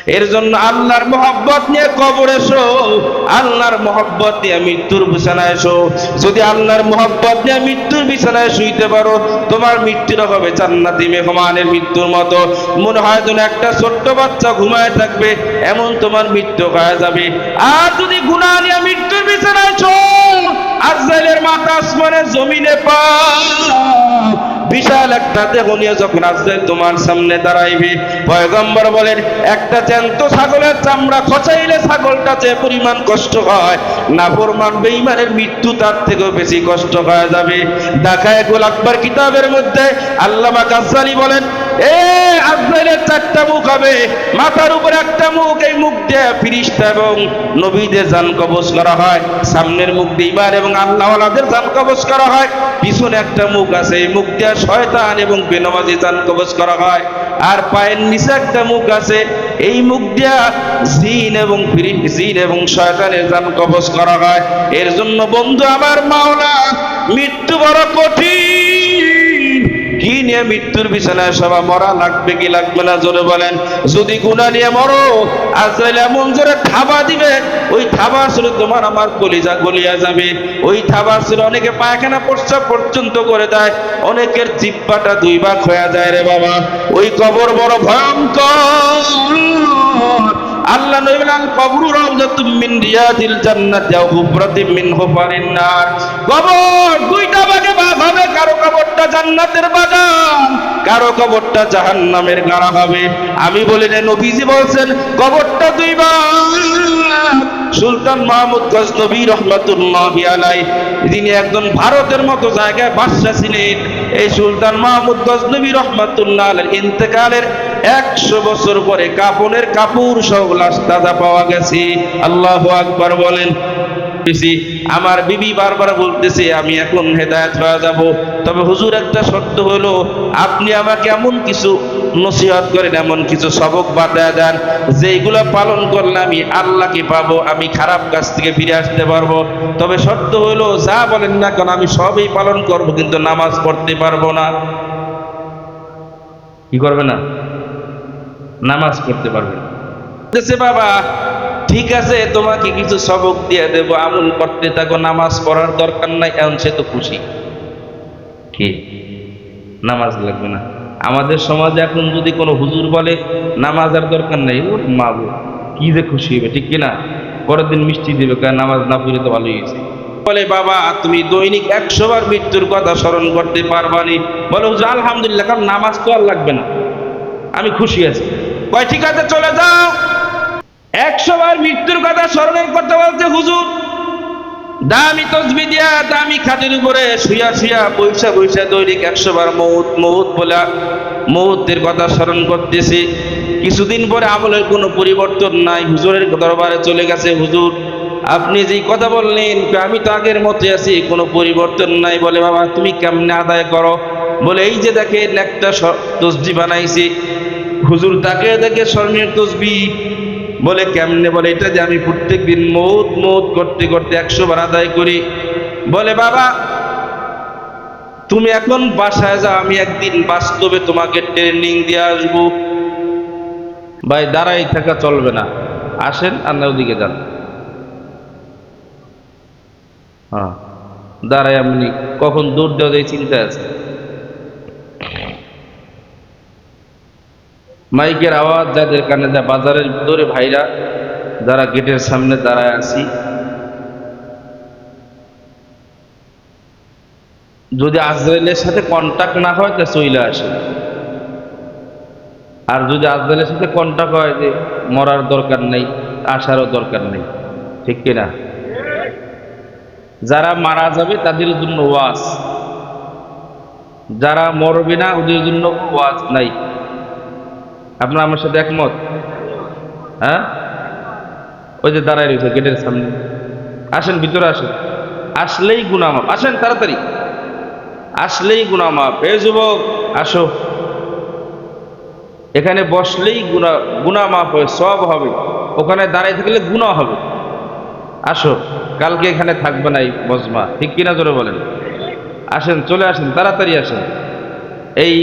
এর জন্য আল্লাহর মহব্বত নিয়ে কবরে এসো, আল্লাহর মহব্বত নিয়ে মৃত্যুর বিছানায় এসো। যদি আল্লাহর মহব্বত নিয়ে মৃত্যুর বিছানায় শুইতে পারো, তোমার মৃত্যুটা হবে জান্নাতি মেহমানের মৃত্যুর মতো। মনে হয় যেন একটা ছোট্ট বাচ্চা ঘুমায় থাকবে, এমন তোমার মৃত্যু হয়ে যাবে। আর যদি গুনাহ নিয়ে মৃত্যুর বিছানায় এসো, আজরাইলের মাথা আসমানে জমিনে পাও, বিশাল একটা দেহ নিয়ে যখন আজরাইল তোমার সামনে দাঁড়াইবে, পয়গম্বর বলেন একটা জ্যান্ত ছাগলের চামড়া খচাইলে ছাগলটা যে পরিমাণ কষ্ট হয়, নাফরমান বেঈমানের মৃত্যু তার থেকেও বেশি কষ্ট হয়ে যাবে। দাখায়েকুল আকবার কিতাবের মধ্যে আল্লামা গাজ্জালী বলেন, আজরাইলের চারটা মুখ হবে, মাথার উপর একটা মুখ, এই মুখ দিয়ে ফেরেশতা এবং নবীদের জান কবজ করা হয়, সামনের মুখ দিয়ে ঈমান এবং আল্লাহওয়ালাদের জান কবজ করা হয়, পিছনে একটা মুখ আছে, এই মুখ দিয়ে শয়তান এবং বেনামাজি জান কবজ করা হয়, আর পায়ের নিচে একটা মুখ আছে, এই মুখ দিয়া জিন এবং শয়তানের জান কবজ করা হয়। এর জন্য বন্ধু আমার, মাওলা মৃত্যু বড় কঠিন। কি নিয়ে মৃত্যুর বিছানায় সবাই মরা লাগবে কি লাগবে না জোরে বলেন? যদি গুনাহ নিয়ে মরো, আজরাইল এমন জোরে থাবা দিবে, ওই থাবা শুনে তোমার আমার কলিজা গলিয়া যাবে। ওই থাবা শুনে অনেকে পায়খানা প্রস্রাব পর্যন্ত করে দেয়, অনেকের জিহ্বাটা দুই ভাগ হয়ে যায় রে বাবা। ওই কবর বড় ভয়ঙ্কর। আল্লাহ নবী বলেন, কবরু রাউযাতুম মিন রিয়াদিল জান্নাতি আও হুফরাতুম মিন হুফারিন নার। কবর দুইটা ভাগে ভাগ হবে, কারো কবরটা জান্নাতের বাগান, কারো কবরটা জাহান্নামের গাড়া হবে। আমি বলি না, নবীজি বলছেন কবরটা দুই ভাগ। সুলতান মাহমুদ গজনবী রহমাতুল্লাহি আলাইহি, যিনি একজন ভারতের মতো জায়গায় বাদশা ছিলেন, এই সুলতান মাহমুদ গজনবী রহমাতুল্লাহ আলাইহির ইন্তেকালের 100 বছর পরে কাফনের কাপড় সহ লাশ তাজা পাওয়া গেছে। আল্লাহু আকবার বলেন। আমার বিবি বারবার বলতেছে আমি এখন হেদায়েত হয়ে যাব, তবে হুজুর একটা শর্ত হলো, আপনি আমাকে এমন কিছু নসিহত করেন, এমন কিছু সবক বাতায় দেন যেগুলো পালন করলে আমি আল্লাহকে পাবো, আমি খারাপ কাজ থেকে ফিরে আসতে পারবো। তবে শর্ত হলো, যা বলেন না কেন আমি সবই পালন করব, কিন্তু নামাজ পড়তে পারবো না। কি করবে না? নামাজ পড়তে পারবে না। বাবা ঠিক আছে, তোমাকে কিছু সবক দিয়ে দেব, আমল করতে থাকো, নামাজ পড়ার দরকার নাই। এখন সে তো খুশি, কি নামাজ লাগবে না। আমাদের সমাজে এখন যদি কোনো হুজুর বলে নামাজ আর দরকার নাই, ও মা কি যে খুশি হবে, ঠিক কিনা? পরের দিন মিষ্টি দিবে, কারণ নামাজ না পড়ে তো ভালোই হয়েছে। বলে বাবা তুমি দৈনিক 100 বার মৃত্যুর কথা স্মরণ করতে পারবানি? বলে হুজুর আলহামদুলিল্লাহ, কারণ নামাজ তো আর লাগবে না, আমি খুশি আছি। কয় ঠিক আছে চলে যাও। 100 বার মৃত্যুর কথা স্মরণের কথা বলতে হুজুর দামি তসবিহ দিয়া দামি খাটের উপরে শুয়া শুয়া বৈশা বৈশা দৈনিক 100 বার মৌত মৌত বলে মৌতের কথা স্মরণ করতেছি। কিছুদিন পরে আমলের কোনো পরিবর্তন নাই, হুজুরের দরবারে চলে গেছে, হুজুর আপনি যেই কথা বললেন আমি তো আগের মতো আছি, কোনো পরিবর্তন নাই। বলে বাবা তুমি কেমনে আদায় করো? বলে এই যে দেখেন একটা তসবিহ বানাইছি। হুজুর তাকে দেখে স্মরণের তসবিহ। বলে কেমনে? বলে এটা যে আমি প্রত্যেকদিন মৌত মৌত করতে করতে 100 বার আদায় করি। বলে বাবা তুমি এখন বাসায় যাও, আমি একদিন বাস্তবে তোমাকে ট্রেনিং দিয়ে আসবো। ভাই দাঁড়াই থাকা চলবে না, আসেন আর না ওদিকে যান। হ্যাঁ দাঁড়াই, আপনি কখন দৌড় দেওয়া যায় চিন্তা আছে। মাইকের আওয়াজ যাদের কানে যায়, বাজারের ভিতরে ভাইরা যারা গেটের সামনে দাঁড়ায় আছি, যদি আজরাইলের সাথে কন্টাক্ট না হয় তা চলে আসে, আর যদি আজরাইলের সাথে কন্টাক্ট হয় যে মরার দরকার নেই, আসারও দরকার নেই, ঠিক কিনা? যারা মারা যাবে তাদের জন্য ওয়াজ, যারা মরবে না ওদের জন্য ওয়াজ নাই। আপনারা আমার সাথে একমত? হ্যাঁ, ওই যে দাঁড়ায় রয়েছে গেটের সামনে, আসেন ভিতরে আসেন, আসলেই গুনাহ মাফ। আসেন তাড়াতাড়ি, আসলেই গুনাহ মাফ। এ যুবক আসো, এখানে বসলেই গুনাহ মাফ হয়, সব হবে। ওখানে দাঁড়াই থাকলে গুনাহ হবে। আসো, কালকে এখানে থাকবে না এই বজমা, ঠিক কিনা জোরে বলেন? আসেন, চলে আসেন, তাড়াতাড়ি আসেন। এই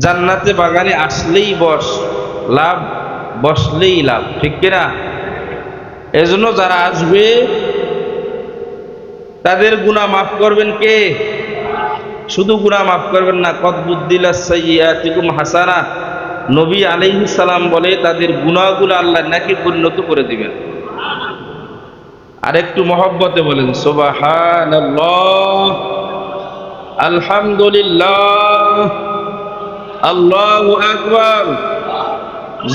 জান্নাতে বাগানে আসলেই বস, লাভ বসলেই লাভ, ঠিক কিনা? এজন্য যারা আসবে তাদের গুনাহ মাফ করবেন কে? শুধু গুনাহ মাফ করবেন না, কদ বুদ্দিলাস সাইয়্যাতিকুম হাসানা, নবী আলাইহিস সালাম বলে তাদের গুনাহগুলো আল্লাহ নাকি পরিণত করে দিবেন। আর একটু মহব্বতে বলেন সুবহানাল্লাহ, আলহামদুলিল্লাহ, আল্লাহু আকবার।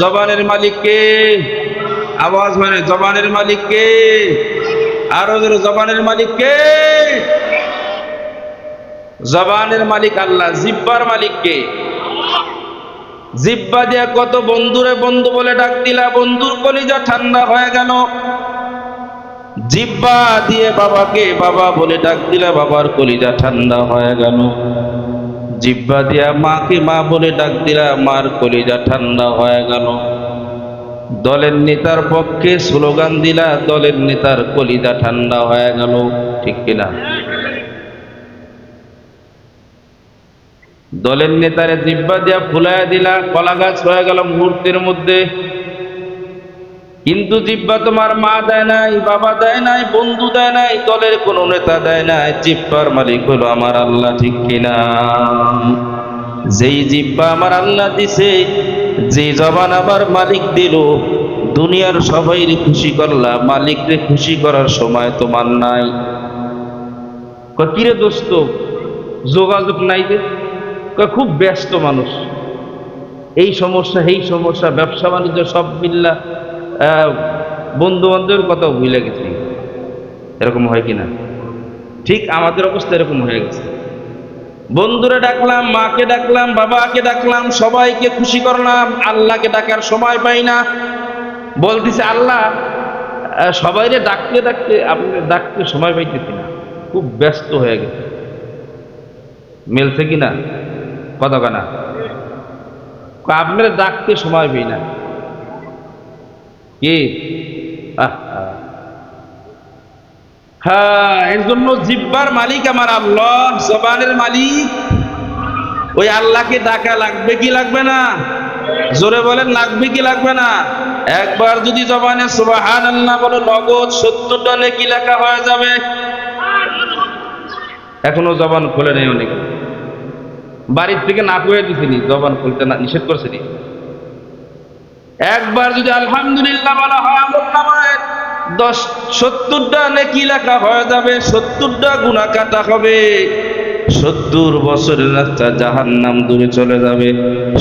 জবানের মালিক কে? আওয়াজ মানে জবানের মালিক কে? আরো জোরে, জবানের মালিক কে? জবানের মালিক আল্লাহ। জিহ্বার মালিক কে? জিহ্বা দিয়া কত বন্ধুরে বন্ধু বলে ডাক দিলা, বন্ধুর কলিজা ঠান্ডা হয়ে গেল। জিহ্বা দিয়ে বাবাকে বাবা বলে ডাক দিলা, বাবার কলিজা ঠান্ডা হয়ে গেল। জিহ্বা দিয়া মাকে মা বলে ডাক দিলা, মার কলিজা ঠান্ডা হয়ে গেল। দলের নেতার পক্ষে স্লোগান দিলা, দলের নেতার কলিজা ঠান্ডা হয়ে গেল, ঠিক কিনা? দলের নেতারে জিহ্বা দিয়া ফুলাইয়া দিলা, কলা গাছ হয়ে গেল মুহূর্তের মধ্যে। কিন্তু জিহ্বা তোমার মা দেয় নাই, বাবা দেয় নাই, বন্ধু দেয় নাই, দলের কোন নেতা দেয় নাই, জিহ্বার মালিক হলো আমার আল্লাহ, ঠিক কিনা? যেই জিহ্বা আমার আল্লাহ দিছে, যে জবান আমার মালিক দিল, দুনিয়ার সবাইরে খুশি করলা, মালিকরে খুশি করার সময় তোমার নাই। কিরে দোস্ত, যোগাযোগ নাই যে? খুব ব্যস্ত মানুষ, এই সমস্যা এই সমস্যা, ব্যবসা বাণিজ্য সব মিল্লা, বন্ধু বান্ধবের কথা ভুলে গেছি। এরকম হয় কিনা? ঠিক আমাদের অবস্থা এরকম হয়ে গেছে। বন্ধুরা ডাকলাম, মাকে ডাকলাম, বাবাকে ডাকলাম, সবাইকে খুশি করলাম, আল্লাহকে ডাকার সময় পাই না। বলতেছে আল্লাহ সবাইরে ডাকতে ডাকতে আপনি ডাকতে সময় পাইতেছি না, খুব ব্যস্ত হয়ে গেছে। মেলছে কিনা কথা কানা? আপনারা ডাকতে সময় পাই না কি? হ্যাঁ, এর জন্য জিহ্বার মালিক আমার আল্লাহ, জবানের মালিক ওই আল্লাহকে ডাকা লাগবে কি লাগবে না? জোরে বলেন, লাগবে কি লাগবে না? একবার যদি জবানে সুবহানাল্লাহ বলে, নগদ 70টা নেকি লেখা হয়ে যাবে। এখনো জবান খুলে নেই অনেকে, বাড়ির থেকে না খুঁয়ে দিছিনি, জবান খুলতে না নিষেধ করছিনি। একবার যদি আলহামদুলিল্লাহ বলা হয়, আমল নামায় 70টা নেকি লেখা হয়ে যাবে, 70টা গুনাহ কাটা হবে। 70 বছরের রাস্তা জাহান্নাম দূরে চলে যাবে,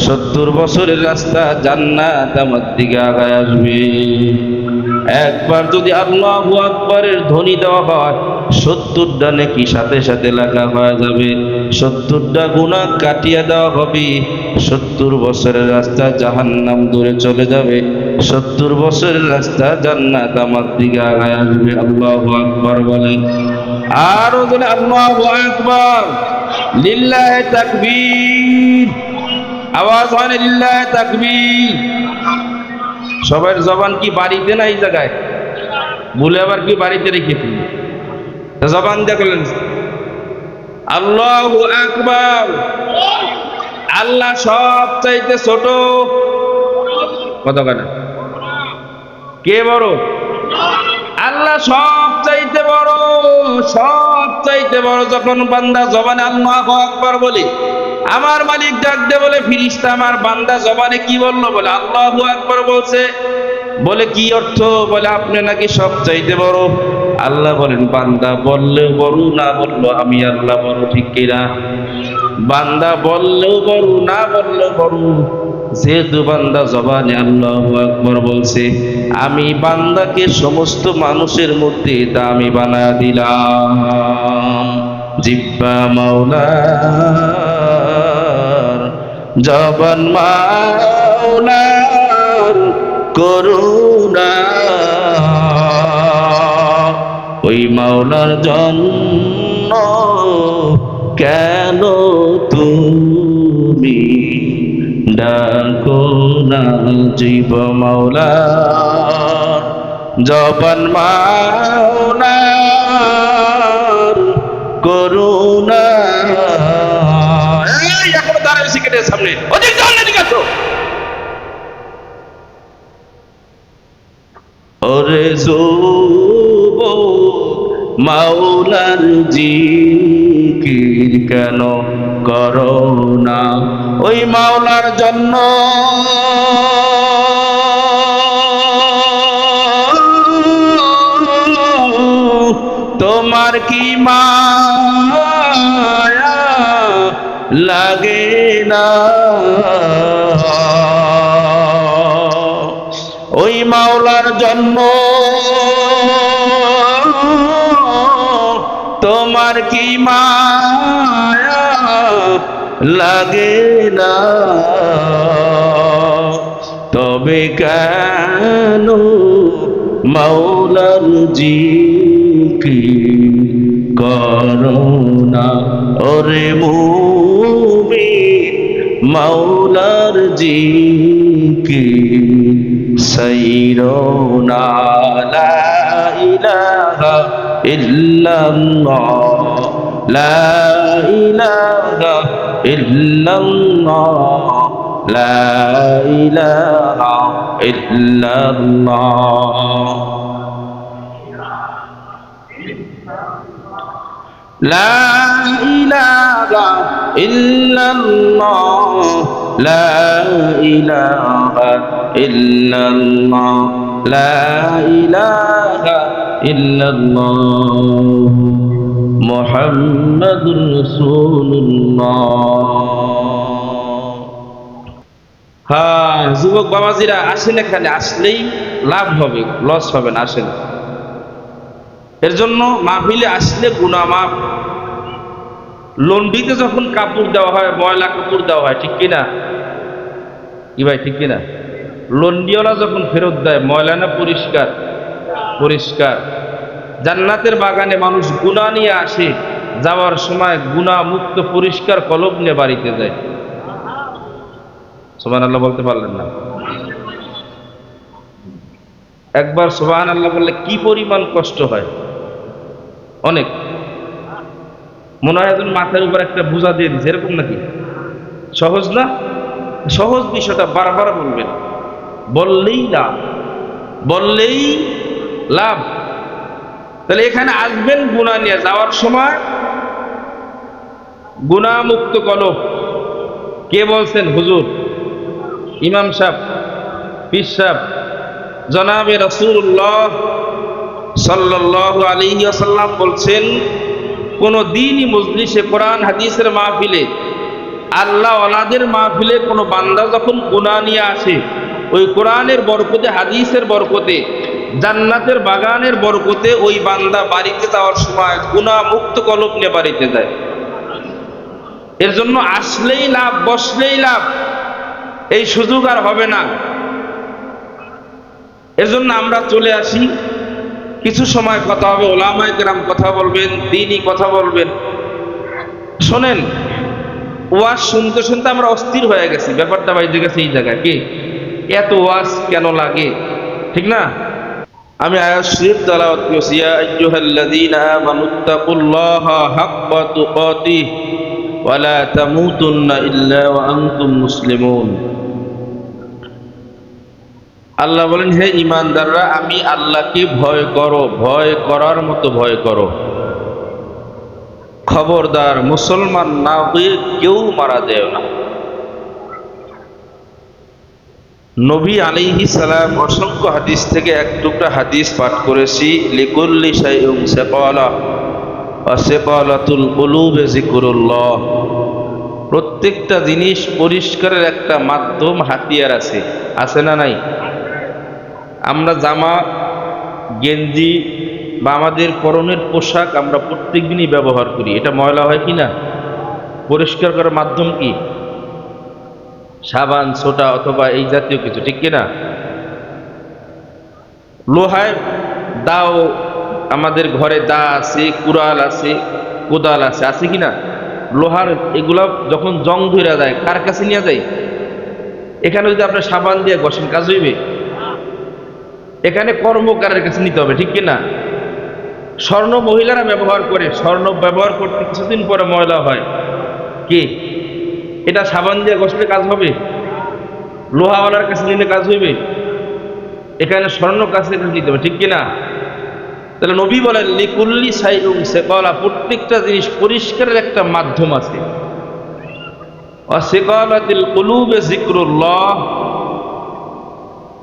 70 বছরের রাস্তা জান্নাত আমার দিকে আগায় আসবে। একবার যদি আল্লাহু আকবারের ধ্বনি দেওয়া হয়, 70টা নেকি সাথে সাথে লেখা হয়ে যাবে, 70টা গুনাহ কাটিয়ে দেওয়া হবে। 70 বছরের রাস্তা জাহান্নাম দূরে চলে যাবে, 70 বছরের রাস্তা জান্নাত আমার দিকে আগায় আসবে। আল্লাহু আকবার বলেন, আরো বলে আল্লাহু আকবার, লিল্লাহি তাকবীর। আওয়াজ হয় না? লিল্লাহি তাকবীর। সবার জবান কি বাড়িতে না এই জায়গায়? ভুলে আবার কি বাড়িতে রেখেছি? জবান দেখলেন আল্লাহু আকবার। আল্লাহ সব চাইতে ছোট, কতখানা? কে বড়? আল্লাহ সব চাইতে বড়, সব চাইতে বড়। যখন বান্দা জবানে আল্লাহু আকবার বলে, আমার মালিক ডাক দে বলে, ফিরিস্তা আমার বান্দা জবানে কি বললো? বলে আল্লাহু আকবার বলছে। বলে কি অর্থ? বলে আপনি নাকি সব চাইতে বড়। আল্লাহ বলেন, বান্দা বললেও বড়, না বললো আমি আল্লাহ বড়, ঠিক কিনা? বান্দা বললেও বড়, না বললেও বড়। যেহেতু বান্দা জবানে আল্লাহু আকবার বলছে, আমি বান্দাকে সমস্ত মানুষের মধ্যে দামি বানায়া দিলাম। জিহ্বা মাওলার, জবান মাওলার করুণা, ওই মাওলার জন্য কেন তুমি ডাকো না? জিহ্বা মাওলার, জবান মাওলার করুণা। এখনো দাঁড়ায় সিগারেটের সামনে, ওদিক যান না, এদিকে আসো। ওরে যুবক মাওলার জিকির কেন করো না? ওই মাওলার জন্য তোমার কি মায়া লাগে না? ওই মাওলার জন্য তোমার কি মায়া লাগে না? তবে কেন মাওলার জিকির করো না? ওরে মুমিন মাওলার জিকির সাইরো না। লা ইলাহা ইল্লাল্লাহ, লা ইলাহা ইল্লাল্লাহ, লা ইলাহা ইল্লাল্লাহ, লা ইলাহা ইল্লাল্লাহ, লা ইলাহা ইল্লাল্লাহ, লা ইলাহা ইল্লাল্লাহ মুহাম্মাদুর রাসূলুল্লাহ। হ্যাঁ যুবক বাবাজিরা আসেন, এখানে আসলেই লাভ হবে, লস হবে না, আসেন। এর জন্য মাহফিলে আসলে গুনাহ মাফ। লন্ডিতে যখন কাপড় দেওয়া হয়, ময়লা কাপড় দেওয়া হয়, ঠিক কিনা? কি ভাই ঠিক কিনা? লন্ডিওয়ালা যখন ফেরত দেয়, ময়লা না পরিষ্কার? পরিষ্কার। জান্নাতের বাগানে মানুষ গুনাহ নিয়ে আসে, যাওয়ার সময় গুনাহ মুক্ত পরিষ্কার কলব নিয়ে বাড়িতে যায়। সুবহানাল্লাহ বলতে পারলেন না? একবার সুবহানাল্লাহ বললে কি পরিমাণ কষ্ট হয়, অনেক। মনে হয় একজন মাথার উপর একটা বোঝা দিয়ে দিচ্ছে, এরকম নাকি? সহজ না? সহজ বিষয়টা বারবার বলবেন, বললেই লাভ, বললেই লাভ। তাহলে এখানে আসবেন গুনাহ নিয়ে, যাওয়ার সময় গুনাহ মুক্ত কলব। কে বলছেন? হুজুর, ইমাম সাহেব, পীর সাহেব, জনাবে রাসূলুল্লাহ সাল্লাল্লাহু আলাইহি ওয়াসাল্লাম বলছেন, কোন দিনই মজলিসে, কোরআন হাদিসের মাহফিলে, আল্লাহ ওয়ালাদের মাহফিলে কোনো বান্দা যখন গুনাহ নিয়ে আসে, ওই কোরআনের বরকতে, হাদিসের বরকতে, জান্নাতের বাগানের বরকতে ওই বান্দা বাড়িতে যাওয়ার সময় গুনাহ মুক্ত কলব নিয়ে বাড়িতে যায়। এর জন্য আসলেই লাভ, বসলেই লাভ, এই সুযোগ আর হবে না। এর জন্য আমরা চলে আসি, কিছু সময় কথা হবে, ওলামায়ে কেরাম কথা বলবেন, দ্বীনি কথা বলবেন। শোনেন, ওয়াজ শুনতে শুনতে আমরা অস্থির হয়ে গেছি, ব্যাপারটা বাইরে গেছে এই জায়গায়। কি এত ওয়াজ কেন লাগে, ঠিক না? আমি আয়াত শরীফ তেলাওয়াত করছি, ইয়া আইয়ুহাল্লাযীনা আমানুত্তাকুল্লাহা হাক্কা তুকাতিহি ওয়া লা তামুতুন্না ইল্লা ওয়া আনতুম মুসলিমুন। আল্লাহ বলেন, হে ঈমানদাররা, আমি আল্লাহকে ভয় করো, ভয় করার মতো ভয় করো। খবরদার মুসলমান না হয়ে কেউ মারা যায় না। নবী আলাইহিস সালাম অসংখ্য হাদিস থেকে এক টুকরা হাদিস পাঠ করেছি, লিকুল্লি শাইউন সাকালা ওয়া সাকালাতুল কুলুবি যিকরুল্লাহ। প্রত্যেকটা জিনিস পরিষ্কারের একটা মাধ্যম, হাতিয়ার আছে, আছে না নাই? আমরা জামা, গেঞ্জি বা আমাদের পরনের পোশাক আমরা প্রত্যেক দিনই ব্যবহার করি, এটা ময়লা হয় কি না? পরিষ্কার করার মাধ্যম কি? সাবান, সোডা অথবা এই জাতীয় কিছু, ঠিক কিনা? লোহায় দাও, আমাদের ঘরে দা আছে, কুড়াল আছে, কোদাল আছে, আছে কিনা? লোহার এগুলা যখন জং ধরে যায়, কার কাছে নিয়ে যায়? এখানে যদি আপনার সাবান দিয়ে ঘষেন, কাজ হইবে? এখানে কর্মকারের কাছে নিতে হবে, ঠিক কিনা? স্বর্ণ মহিলারা ব্যবহার করে, স্বর্ণ ব্যবহার করতে কিছুদিন পরে ময়লা হয়, কি এটা সাবান দিয়ে ঘষলে কাজ হবে? লোহাওয়ালার কাছে নিলে কাজ হইবে? এখানে স্বর্ণ কাছে দিতে হবে, ঠিক কিনা? তাহলে নবী বলেন লিকুল্লি সাইউম সিকালা, প্রত্যেকটা জিনিস পরিষ্কারের একটা মাধ্যম আছে। ওয়া সিকালাতিল কুলুবে যিকরুল্লাহ,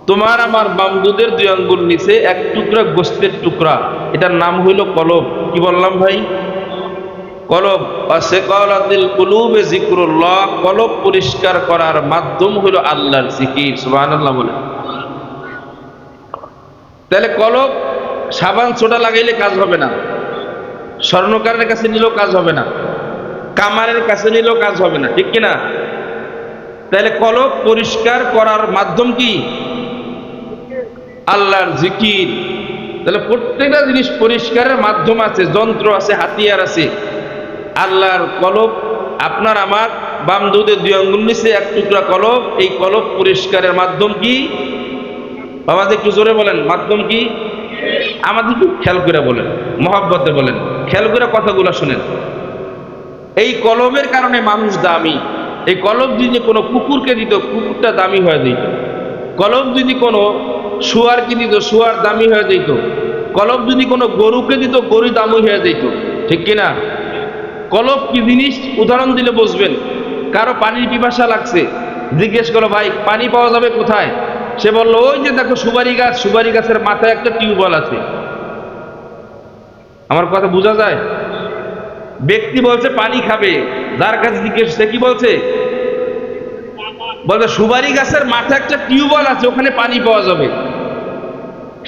তোমার আমার বামদুদের দুই আঙ্গুল নিচে এক টুকরা গোস্তের টুকরা, এটার নাম হইল কলব। কি বললাম ভাই? কলব। ওয়া সিকালাতিল কুলুবে যিকরুল্লাহ, কলব পরিষ্কার করার মাধ্যম হইল আল্লাহর জিকির। সুবহানাল্লাহ বলে। তাহলে কলব সাবান সোডা লাগাইলে কাজ হবে না, স্বর্ণকারের কাছে নিলেও কাজ হবে না, কামারের কাছে নিলেও কাজ হবে না, ঠিক কিনা? তাহলে কলব পরিষ্কার করার মাধ্যম কি? আল্লাহর জিকির। তাহলে প্রত্যেকটা জিনিস পরিষ্কারের মাধ্যম আছে, যন্ত্র আছে, হাতিয়ার আছে। আল্লাহর কলব, আপনার আমার বাম দুধের দুই আঙ্গুল নিচে এক টুকরা কলব, এই কলব পরিষ্কারের মাধ্যম কি? বাবাজি একটু জোরে বলেন, মাধ্যম কি? আমাদের একটু খেয়াল করে বলেন, মহব্বতে বলেন, খেয়াল করে কথাগুলো শুনেন। এই কলবের কারণে মানুষ দামি। এই কলব যদি কোনো কুকুরকে দিত, কুকুরটা দামি হয়ে যেত। কলব যদি কোনো শুয়ারকে দিত, শুয়ার দামি হয়ে যেত। কলব যদি কোনো গরুকে দিত, গরু দামি হয়ে যেত, ঠিক কিনা? কলব কি জিনিস উদাহরণ দিলে বুঝবেন। কারো পানির পিপাসা লাগছে, জিজ্ঞেস করো ভাই পানি পাওয়া যাবে কোথায়? সে বললো ওই যে দেখো সুপারি গাছ, সুপারি গাছের মাথায় একটা টিউবওয়েল আছে। আমার কথা বোঝা যায়? ব্যক্তি বলছে পানি খাবে, যার কাছে জিজ্ঞেস, সে কি বলছে? বলছে সুপারি গাছের মাথায় একটা টিউবওয়েল আছে, ওখানে পানি পাওয়া যাবে।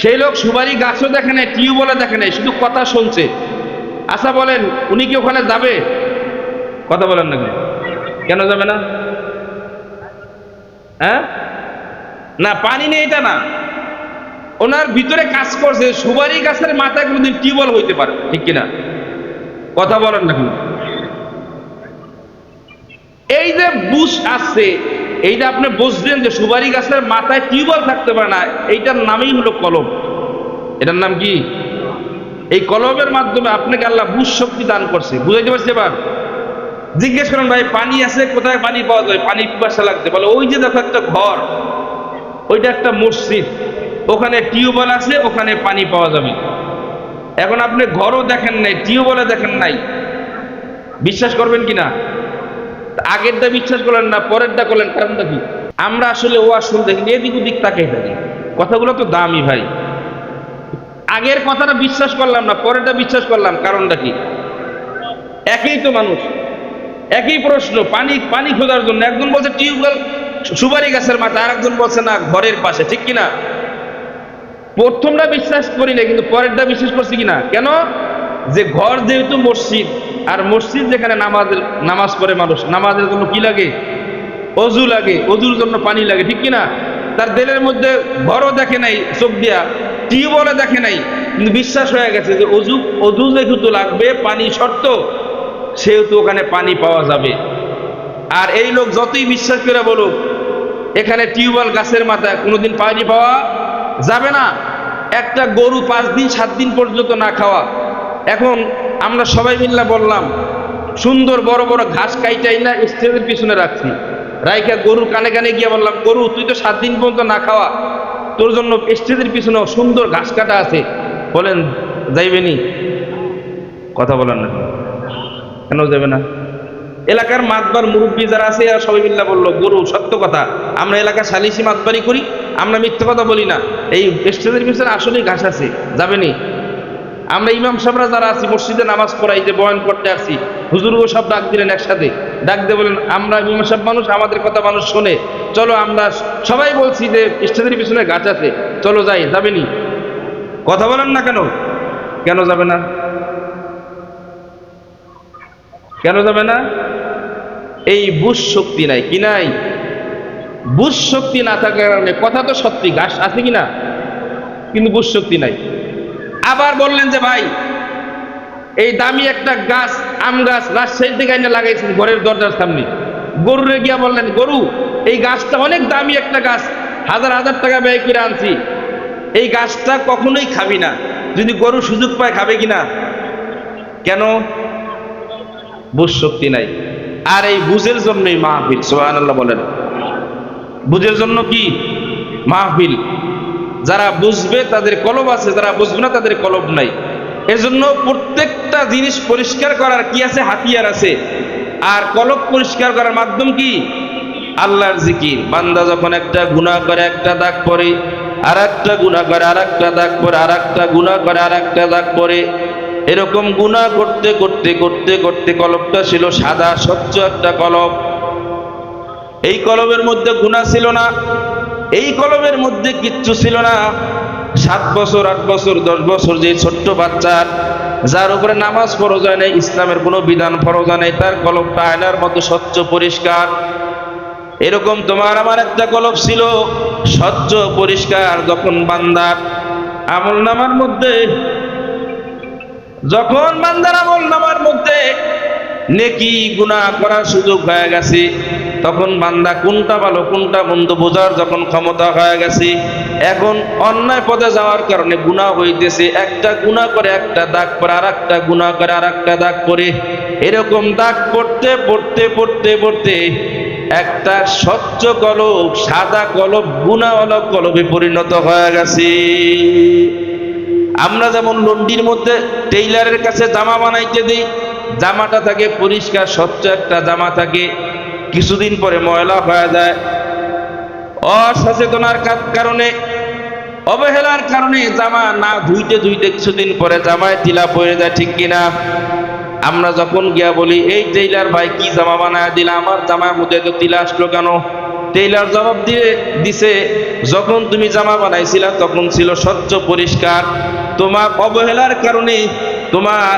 সেই লোক সুপারি গাছও দেখে নাই, টিউবওয়েলও দেখে নাই, শুধু কথা শুনছে। আচ্ছা বলেন, উনি কি ওখানে যাবে? কথা বলেন না, কেন যাবে না? হ্যাঁ, না পানি নেই এটা না, ওনার ভিতরে কাজ করছে সুপারি গাছের মাথায় কোনোদিন টিউবওয়েল হইতে পারে, ঠিক কিনা? কথা বলেন না কেন? এই যে বুশ আসছে, এই যে আপনি বুঝলেন যে সুপারি গাছের মাথায় টিউবওয়েল থাকতে পারে না, এইটার নামই হলো কলব। এটার নাম কি? এই কলবের মাধ্যমে আপনাকে আল্লাহ বুঝ শক্তি দান করছে। বুঝাইতে পারছি এবার? জিজ্ঞেস করেন ভাই পানি আছে কোথায়, পানি পাওয়া যায়? পানি পিপাসা লাগছে, বলে ওই যে দেখো একটা ঘর, ওইটা একটা মসজিদ, ওখানে টিউবওয়েল আছে, ওখানে পানি পাওয়া যাবে। এখন আপনি ঘরও দেখেন নাই, টিউবওয়েলে দেখেন নাই, বিশ্বাস করবেন কিনা? আগেরটা বিশ্বাস করলেন না, পরেরটা করলেন, কারণটা কি? আমরা আসলে ও আসল দেখিনি, এদিক ওদিক তাকাই থাকি। কথাগুলো তো দামি ভাই। আগের কথাটা বিশ্বাস করলাম না, পরেরটা বিশ্বাস করলাম, কারণটা কি? একই তো মানুষ, একই প্রশ্ন, পানি পানি খোঁজার জন্য একজন বলছে টিউবওয়েল সুপারি গাছের মাথা, আর একজন বলছে না ঘরের পাশে, ঠিক কিনা? প্রথমটা বিশ্বাস করি না, কিন্তু পরেরটা বিশ্বাস করছি কিনা? কেন? যে ঘর যেহেতু মসজিদ, আর মসজিদ যেখানে নামাজ পড়ে মানুষ, নামাজের জন্য কি লাগে? অজু লাগে, অজুর জন্য পানি লাগে, ঠিক কিনা? তার দিলের মধ্যে ঘরও দেখে নাই চোখ দিয়া, টিউবওয়েলে দেখে নাই, কিন্তু বিশ্বাস হয়ে গেছে যে অজু যেহেতু লাগবে, পানি শর্ত, সেহেতু ওখানে পানি পাওয়া যাবে। আর এই লোক যতই বিশ্বাস করে বলুক এখানে টিউবওয়েল গাছের মাথায়, কোনোদিন পানি পাওয়া যাবে না। একটা গরু 5 দিন 7 দিন পর্যন্ত না খাওয়া। এখন আমরা সবাই মিল্লা বললাম সুন্দর বড় বড় ঘাস কাইটাই না স্টেজের পিছনে রাখছি, রাইখা গরুর কানে কানে গিয়ে বললাম গরু তুই তো 7 দিন পর্যন্ত না খাওয়া, তোর জন্য স্টেজের পিছনে সুন্দর ঘাস কাটা আছে। বলেন যাইবেনি? কথা বলেন না, কেন যাবে না? এলাকার মাতবার মুরব্বী যারা আছে এরা সবাই মিল্লা বললো গরু, সত্য কথা, আমরা এলাকার সালিসি মাতবারি করি, আমরা মিথ্যা কথা বলি না, এই স্টেজের পিছনে আসলেই ঘাস আছে, যাবেনি? আমরা ইমাম সাহেবরা যারা আছি মসজিদে নামাজ পড়াই, যে বয়ান করতে আসছি, হুজুরও সব ডাক দিলেন একসাথে, ডাক দিয়ে বলেন আমরা ইমাম সাহেব মানুষ, আমাদের কথা মানুষ শোনে, চলো আমরা সবাই বলছি যে স্টেজের পিছনে গাছ আছে, চলো যাই, যাবেনি? কথা বলেন না কেন? কেন যাবে না? কেন যাবে না? এই বুঝ শক্তি নাই, কি নাই? বুঝ শক্তি না থাকার কারণে, কথা তো সত্যি ঘাস আছে কিনা, কিন্তু বুঝ শক্তি নাই। আবার বললেন যে ভাই এই দামি একটা গাছ, আম গাছ রাজশাহী থেকে এনে লাগাইছেন ঘরের দরজার সামনে, গরুরে গিয়া বললেন গরু এই গাছটা অনেক দামি একটা গাছ, হাজার হাজার টাকা ব্যয় করে আনছি, এই গাছটা কখনোই খাবি না, যদি গরু সুযোগ পায় খাবে কিনা? কেন? বুঝ শক্তি নাই। আর এই বুঝের জন্যই মাহফিল। সুবহানাল্লাহ বলেন। বুঝের জন্য কি মাহফিল? যারা বুঝবে তাদের কলব আছে, যারা বুঝবে না তাদের কলব নাই। এজন্য প্রত্যেকটা জিনিস পরিষ্কার করার কি আছে, হাতিয়ার আছে। আর কলব পরিষ্কার করার মাধ্যম কি, আল্লাহর জিকির। বান্দা যখন একটা গুনাহ করে একটা দাগ পড়ে, আর একটা গুনাহ করে আর একটা দাগ পড়ে, আর একটা গুনাহ করে আর একটা দাগ পড়ে, এরকম গুনাহ করতে করতে করতে করতে কলবটা ছিল সাদা স্বচ্ছ একটা কলব। এই কলবের মধ্যে গুনাহ ছিল না, এই কলবের মধ্যে কিচ্ছু ছিল না। 7 বছর 8 বছর 10 বছর যে ছোট্ট বাচ্চার, যার উপরে নামাজ ফরজ হয় নাই, ইসলামের কোনো বিধান ফরজ হয় নাই, তার কলবটা আয়নার মতো স্বচ্ছ পরিষ্কার। এরকম তোমার আমার একটা কলব ছিল স্বচ্ছ পরিষ্কার। যখন বান্দার আমল নামার মধ্যে, যখন বান্দার আমল নামার মধ্যে নেকি গুনাহ করার সুযোগ হয়ে গেছে, তখন বান্দা কোনটা ভালো কোনটা মন্দ বোঝার যখন ক্ষমতা হয়ে গেছে, এখন অন্যায় পথে যাওয়ার কারণে গুনাহ হইতেছে। একটা গুনাহ করে একটা দাগ পরে, আর একটা গুনাহ করে আর একটা দাগ পরে, এরকম দাগ পড়তে পড়তে পড়তে পড়তে একটা স্বচ্ছ কলব, সাদা কলব, গুনাহওয়ালা কলবে পরিণত হয়ে গেছে। আমরা যেমন লন্ডির মধ্যে টেইলারের কাছে জামা বানাইতে দিই, জামাটা থাকে পরিষ্কার স্বচ্ছ একটা জামা থাকে, কিছুদিন পরে ময়লা হয়ে যায়। অসচেতনার কারণে, অবহেলার কারণে জামা না ধুইতে ধুইতে কিছুদিন পরে জামায় তিলা পড়ে যায়, ঠিক কিনা? আমরা যখন গিয়া বলি, এই টেইলার ভাই কি জামা বানায় দিলা, আমার জামার মধ্যে তো তিলা আসলো কেন? টেইলার জবাব দিছে, যখন তুমি জামা বানাইছিলা তখন ছিল স্বচ্ছ পরিষ্কার, তোমার অবহেলার কারণে, তোমার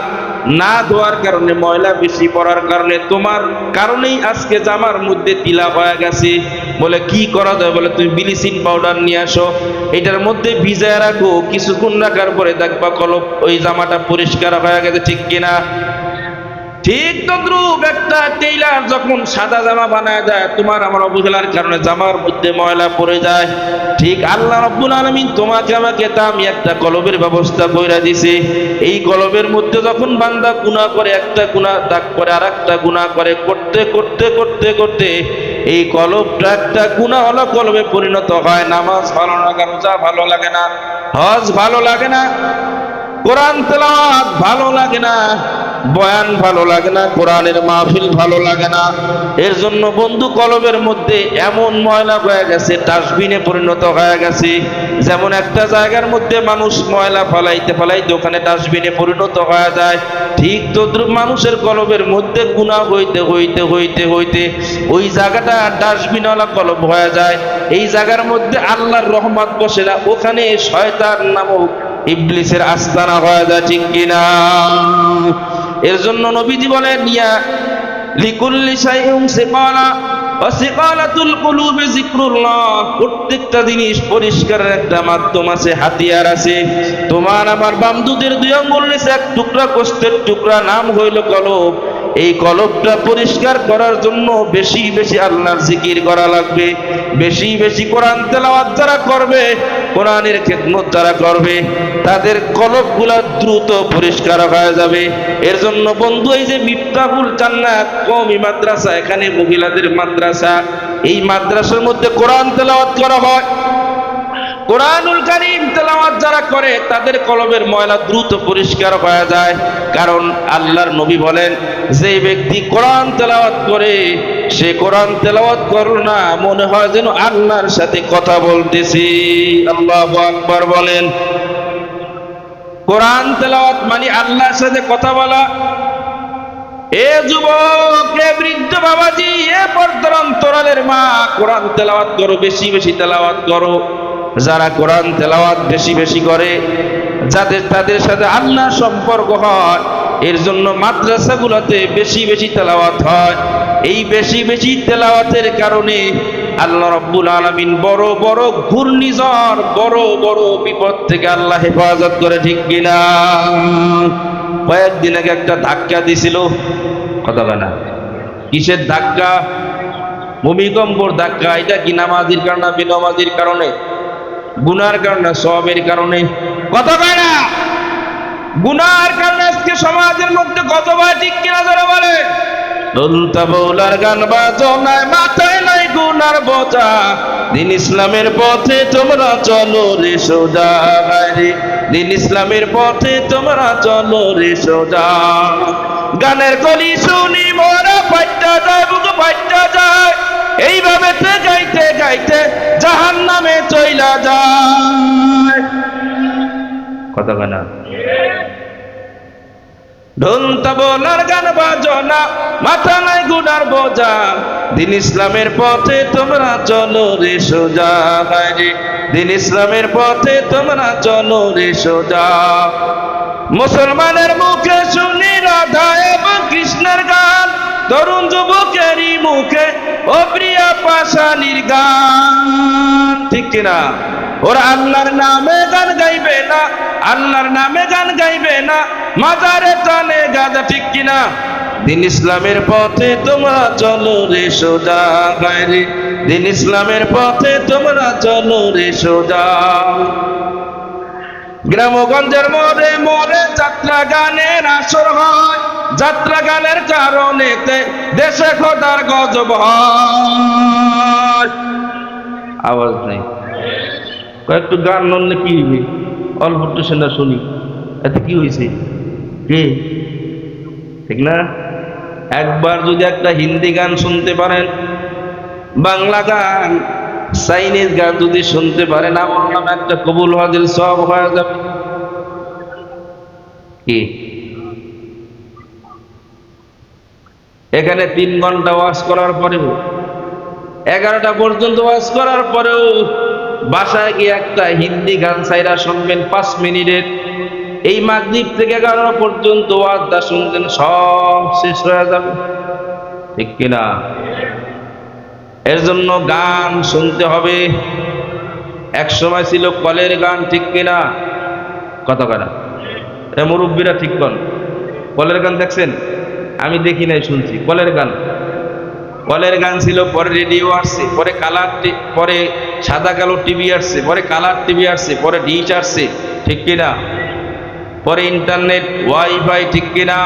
না ধোয়ার কারণে, ময়লা বেশি পড়ার কারণে, তোমার কারণেই আজকে জামার মধ্যে তিলা হয়ে গেছে। বলে কি করা যায়? বলে তুমি ব্লিচিং পাউডার নিয়ে আসো, এটার মধ্যে ভিজায় রাখো, কিছুক্ষণ রাখার পরে দেখবা কলব ওই জামাটা পরিষ্কার হয়ে গেছে, ঠিক কিনা? ঠিক তদ্রূপ একটা টেইলার যখন সাদা জামা বানায় দেয়, তোমার আমার অবহেলার কারণে জামার মধ্যে ময়লা পড়ে যায়, ঠিক আল্লাহ রাব্বুল আলামিন তোমাকে আমাকে দামি একটা কলবের ব্যবস্থা কইরা দিছে। এই কলবের মধ্যে যখন বান্দা গুনাহ করে, একটা গুনাহ দাগ করে আর একটা গুনাহ করে, করতে করতে করতে করতে এই কলবটা একটা গুনাহ হলো কলবে পরিণত হয়। নামাজ ভালো লাগে, রোজা ভালো লাগে না, হজ ভালো লাগে না, কোরআন তেলাওয়াত ভালো লাগে না, বয়ান ভালো লাগে না, কোরআনের মাহফিল ভালো লাগে না। এর জন্য বন্ধু কলবের মধ্যে এমন ময়লা হয়ে গেছে, ডাস্টবিনে পরিণত হয়ে গেছে। যেমন একটা জায়গার মধ্যে মানুষ ময়লা ফলাইতে ফলাইতে ওখানে ডাস্টবিনে পরিণত হয়ে যায়, ঠিক তদ্রুপ মানুষের কলবের মধ্যে গুনাহ হইতে হইতে হইতে হইতে ওই জায়গাটা ডাস্টবিনওয়ালা কলব হয়ে যায়। এই জায়গার মধ্যে আল্লাহর রহমত বসে না, ওখানে শয়তান নামক ইবলিসের আস্তানা হয়ে যায়, ঠিক কিনা? এর জন্য নবীজি বলেন, ইয়া লিকুল্লি শাইউন সিকালা ওয়া সিকালাতুল কুলুবি যিকরুল্লাহ। প্রত্যেকটা জিনিস পরিষ্কারের একটা মাধ্যম আছে, হাতিয়ার আছে। তোমার আমার বামদুদের 2 আঙ্গুল নিচে এক টুকরা গোশতের টুকরা, নাম হইল কলব। এই কলবটা পরিষ্কার করার জন্য বেশি বেশি আল্লাহর জিকির করা লাগবে, বেশি বেশি কোরআন তেলাওয়াত যারা করবে, কোরআনের খেদমত যারা করবে, তাদের কলবগুলা দ্রুত পরিষ্কার হয়ে যাবে। এর জন্য বন্ধু, এই যে মিফতাহুল জান্নাত কওমি মাদ্রাসা, এখানে মহিলাদের মাদ্রাসা, এই মাদ্রাসার মধ্যে কোরআন তেলাওয়াত করা হয়। কোরআনুল কারীম তেলাওয়াত যারা করে তাদের কলবের ময়লা দ্রুত পরিষ্কার হয়ে যায়। কারণ আল্লাহর নবী বলেন, যে ব্যক্তি কোরআন তেলাওয়াত করে, সে কোরআন তেলাওয়াত করল না, মনে হয় যেন আল্লাহর সাথে কথা বলতেছি। আল্লাহু আকবার বলেন। কোরআন তেলাওয়াত মানে আল্লাহর সাথে কথা বলা। এ যুবক, এ বৃদ্ধ বাবাজি, এ পর্দার অন্তরালের মা, কোরআন তেলাওয়াত করো, বেশি বেশি তেলাওয়াত করো। যারা কোরআন তেলাওয়াত বেশি বেশি করে, যাদের তাদের সাথে আল্লাহর সম্পর্ক হয়, এর জন্য মাদ্রাসাগুলোতে বেশি বেশি তেলাওয়াত হয়। এই বেশি বেশি তেলাওয়াতের কারণে আল্লাহ রাব্বুল আলামিন বড় বড় ঘূর্ণিঝড়, বড় বড় বিপদ থেকে আল্লাহ হেফাজত করে, ঠিক কিনা? কয়েকদিন আগে একটা ধাক্কা দিছিল, কথা বলে না, কিসের ধাক্কা? ভূমিকম্পর ধাক্কা। এটা কি নামাজির কারণে, বেনামাজির কারণে, গুনার কারণে, সওয়াবের কারণে? কথা বলে না, গুনার কারণে আজকে সমাজের মধ্যে গজব হয়, ঠিক কিনা? যারা বলে ঢোল তাবলার গান বাজনায় মাথায় নাই গুনার বোঝা দিন ইসলামের পথে তোমরা চলো রে সোজা রে দিন ইসলামের পথে তোমরা চলো রে সোজা গানের কলি শুনি মোরা ফাইটা যায় বুক ফাইটা যায় এইভাবে তে গাইতে গাইতে জাহান্নামে চইলা যায় কথা কয় না ঢোল তাবলার গান বাজনা মাথা নাই গুনার বোঝা দিন ইসলামের পথে তোমরা চলো রে সোজা রে দিন ইসলামের পথে তোমরা চলো রে সোজা মুসলমানের মুখে শুনি রাধা এবং কৃষ্ণের গান তরুণ যুবকেরই মুখে ও প্রিয়া পাশানির গান ঠিক কিনা ওরা আল্লাহর নামে গান গাইবে না আল্লাহর নামে গান গাইবে না মাজারে টানে গাজা ঠিক কিনা দিন ইসলামের পথে তোমরা চলো রে সোজা রে দিন ইসলামের পথে তোমরা চলো রে সোজা গ্রামগঞ্জের মোড়ে মোড়ে যাত্রা গানের আসর হয় যাত্রা গানের কারণেতে দেশে খোদার গজব হয় আওয়াজ নেই কয়েকটু গান নড়লে কি হইবে অল্প একটু সেনা শুনি এতে কি হয়েছে কে ঠিক না একবার যদি একটা হিন্দি গান শুনতে পারেন বাংলা গান চাইনিজ গান যদি শুনতে পারেন আমার নাম একটা কবুল হাজির সব হয়ে যাবে কি এখানে 3 ঘন্টা ওয়াজ করার পরেও 11টা পর্যন্ত ওয়াজ করার পরেও বাসায় গিয়ে একটা হিন্দি গান চাইরা শুনবেন 5 মিনিটের এই মাগরিব থেকে 11টা পর্যন্ত ওয়াজটা শুনবেন সব শেষ হয়ে যাবে ঠিক কিনা এর জন্য গান শুনতে হবে এক সময় ছিল কলের গান ঠিক কিনা কত কারা এ মুরব্বীরা ঠিক কন কলের গান দেখছেন আমি দেখি নাই শুনছি কলের গান ছিল পরে রেডিও আসছে পরে কালার পরে সাদা কালো টিভি আসছে পরে কালার টিভি আসছে পরে ডিশ আসছে ঠিক কিনা পরে ইন্টারনেট ওয়াইফাই ঠিক কিনা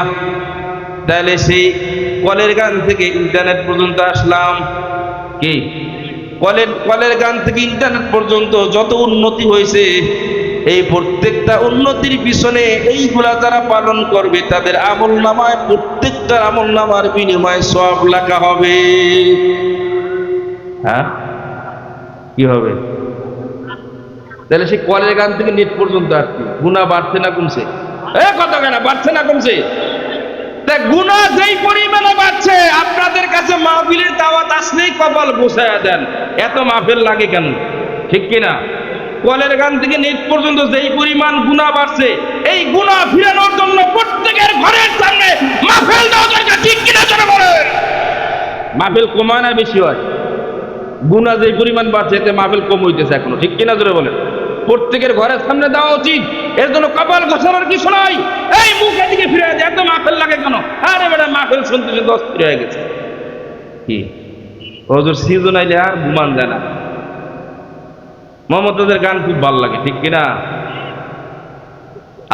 তাহলে সেই কলের গান থেকে ইন্টারনেট পর্যন্ত আসলাম কি কলের গান থেকে ইন্টারনেট পর্যন্ত যত উন্নতি হয়েছে এই প্রত্যেকটা উন্নতির পিছনে এইগুলা যারা পালন করবে তাদের আমলনামায় প্রত্যেকটা আমলনামার বিনিময়ে সওয়াব লেখা হবে হ্যাঁ কি হবে তাহলে সেই কলের গান থেকে নেট পর্যন্ত আসছে গুনাহ বাড়ছে না কমছে কথা কেনা বাড়ছে না কমছে গুনাহ যেই পরিমাণে বাড়ছে আপনাদের কাছে মাহফিলের দাওয়াত আসলেই কপাল গোছায়া দেন এত মাহফিল লাগে কেন ঠিক কিনা কলের গান থেকে নেট পর্যন্ত যেই পরিমাণ গুনাহ বাড়ছে এই গুনাহ ফিরানোর জন্য প্রত্যেকের ঘরের সামনে মাহফিল দেওয়া দরকার ঠিক কিনা জোরে বলেন মাহফিল কমায় না বেশি হয় গুনাহ যেই পরিমাণ বাড়ছে এতে মাহফিল কম হইতেছে এখনো ঠিক কিনা জোরে বলেন প্রত্যেকের ঘরের সামনে দেওয়া উচিত এর জন্য কপাল গোছানোর কিছু নাই এই মুখে দিকে ফিরে যায় এত মাহফিল লাগে কেন আরে বেটা মাহফিল শুনতে শুনতে অস্থির হয়ে গেছে কি হুজুর সিজন আইলে আর ঘুমান যায় না মমতাজের গান খুব ভালো লাগে ঠিক কিনা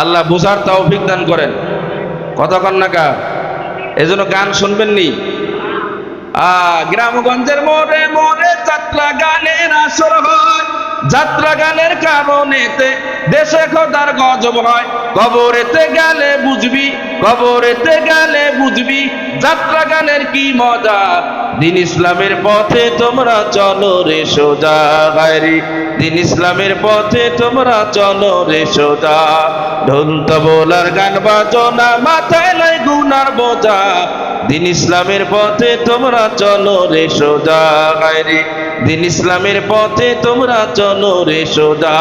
আল্লাহ বুঝার তৌফিক দান করেন কথা কন না কা এজন্য গান শুনবেন নি গ্রামগঞ্জের মোড়ে মোড়ে যাত্রা গানের আসর হয় যাত্রা গানের কারণেতে দেশে খোদার গজব হয় কবরেতে গেলে বুঝবি যাত্রা গানের কি মজা দিন ইসলামের পথে তোমরা চলো রে সোজা গায়রি দিন ইসলামের পথে তোমরা চলো রে সোজা ঢোল তাবলার গান বাজনা মাথায় নাই গুনার বোঝা দিন ইসলামের পথে তোমরা চলো রে সোজা গায়রি দিন ইসলামের পথে তোমরা চলো রে সোজা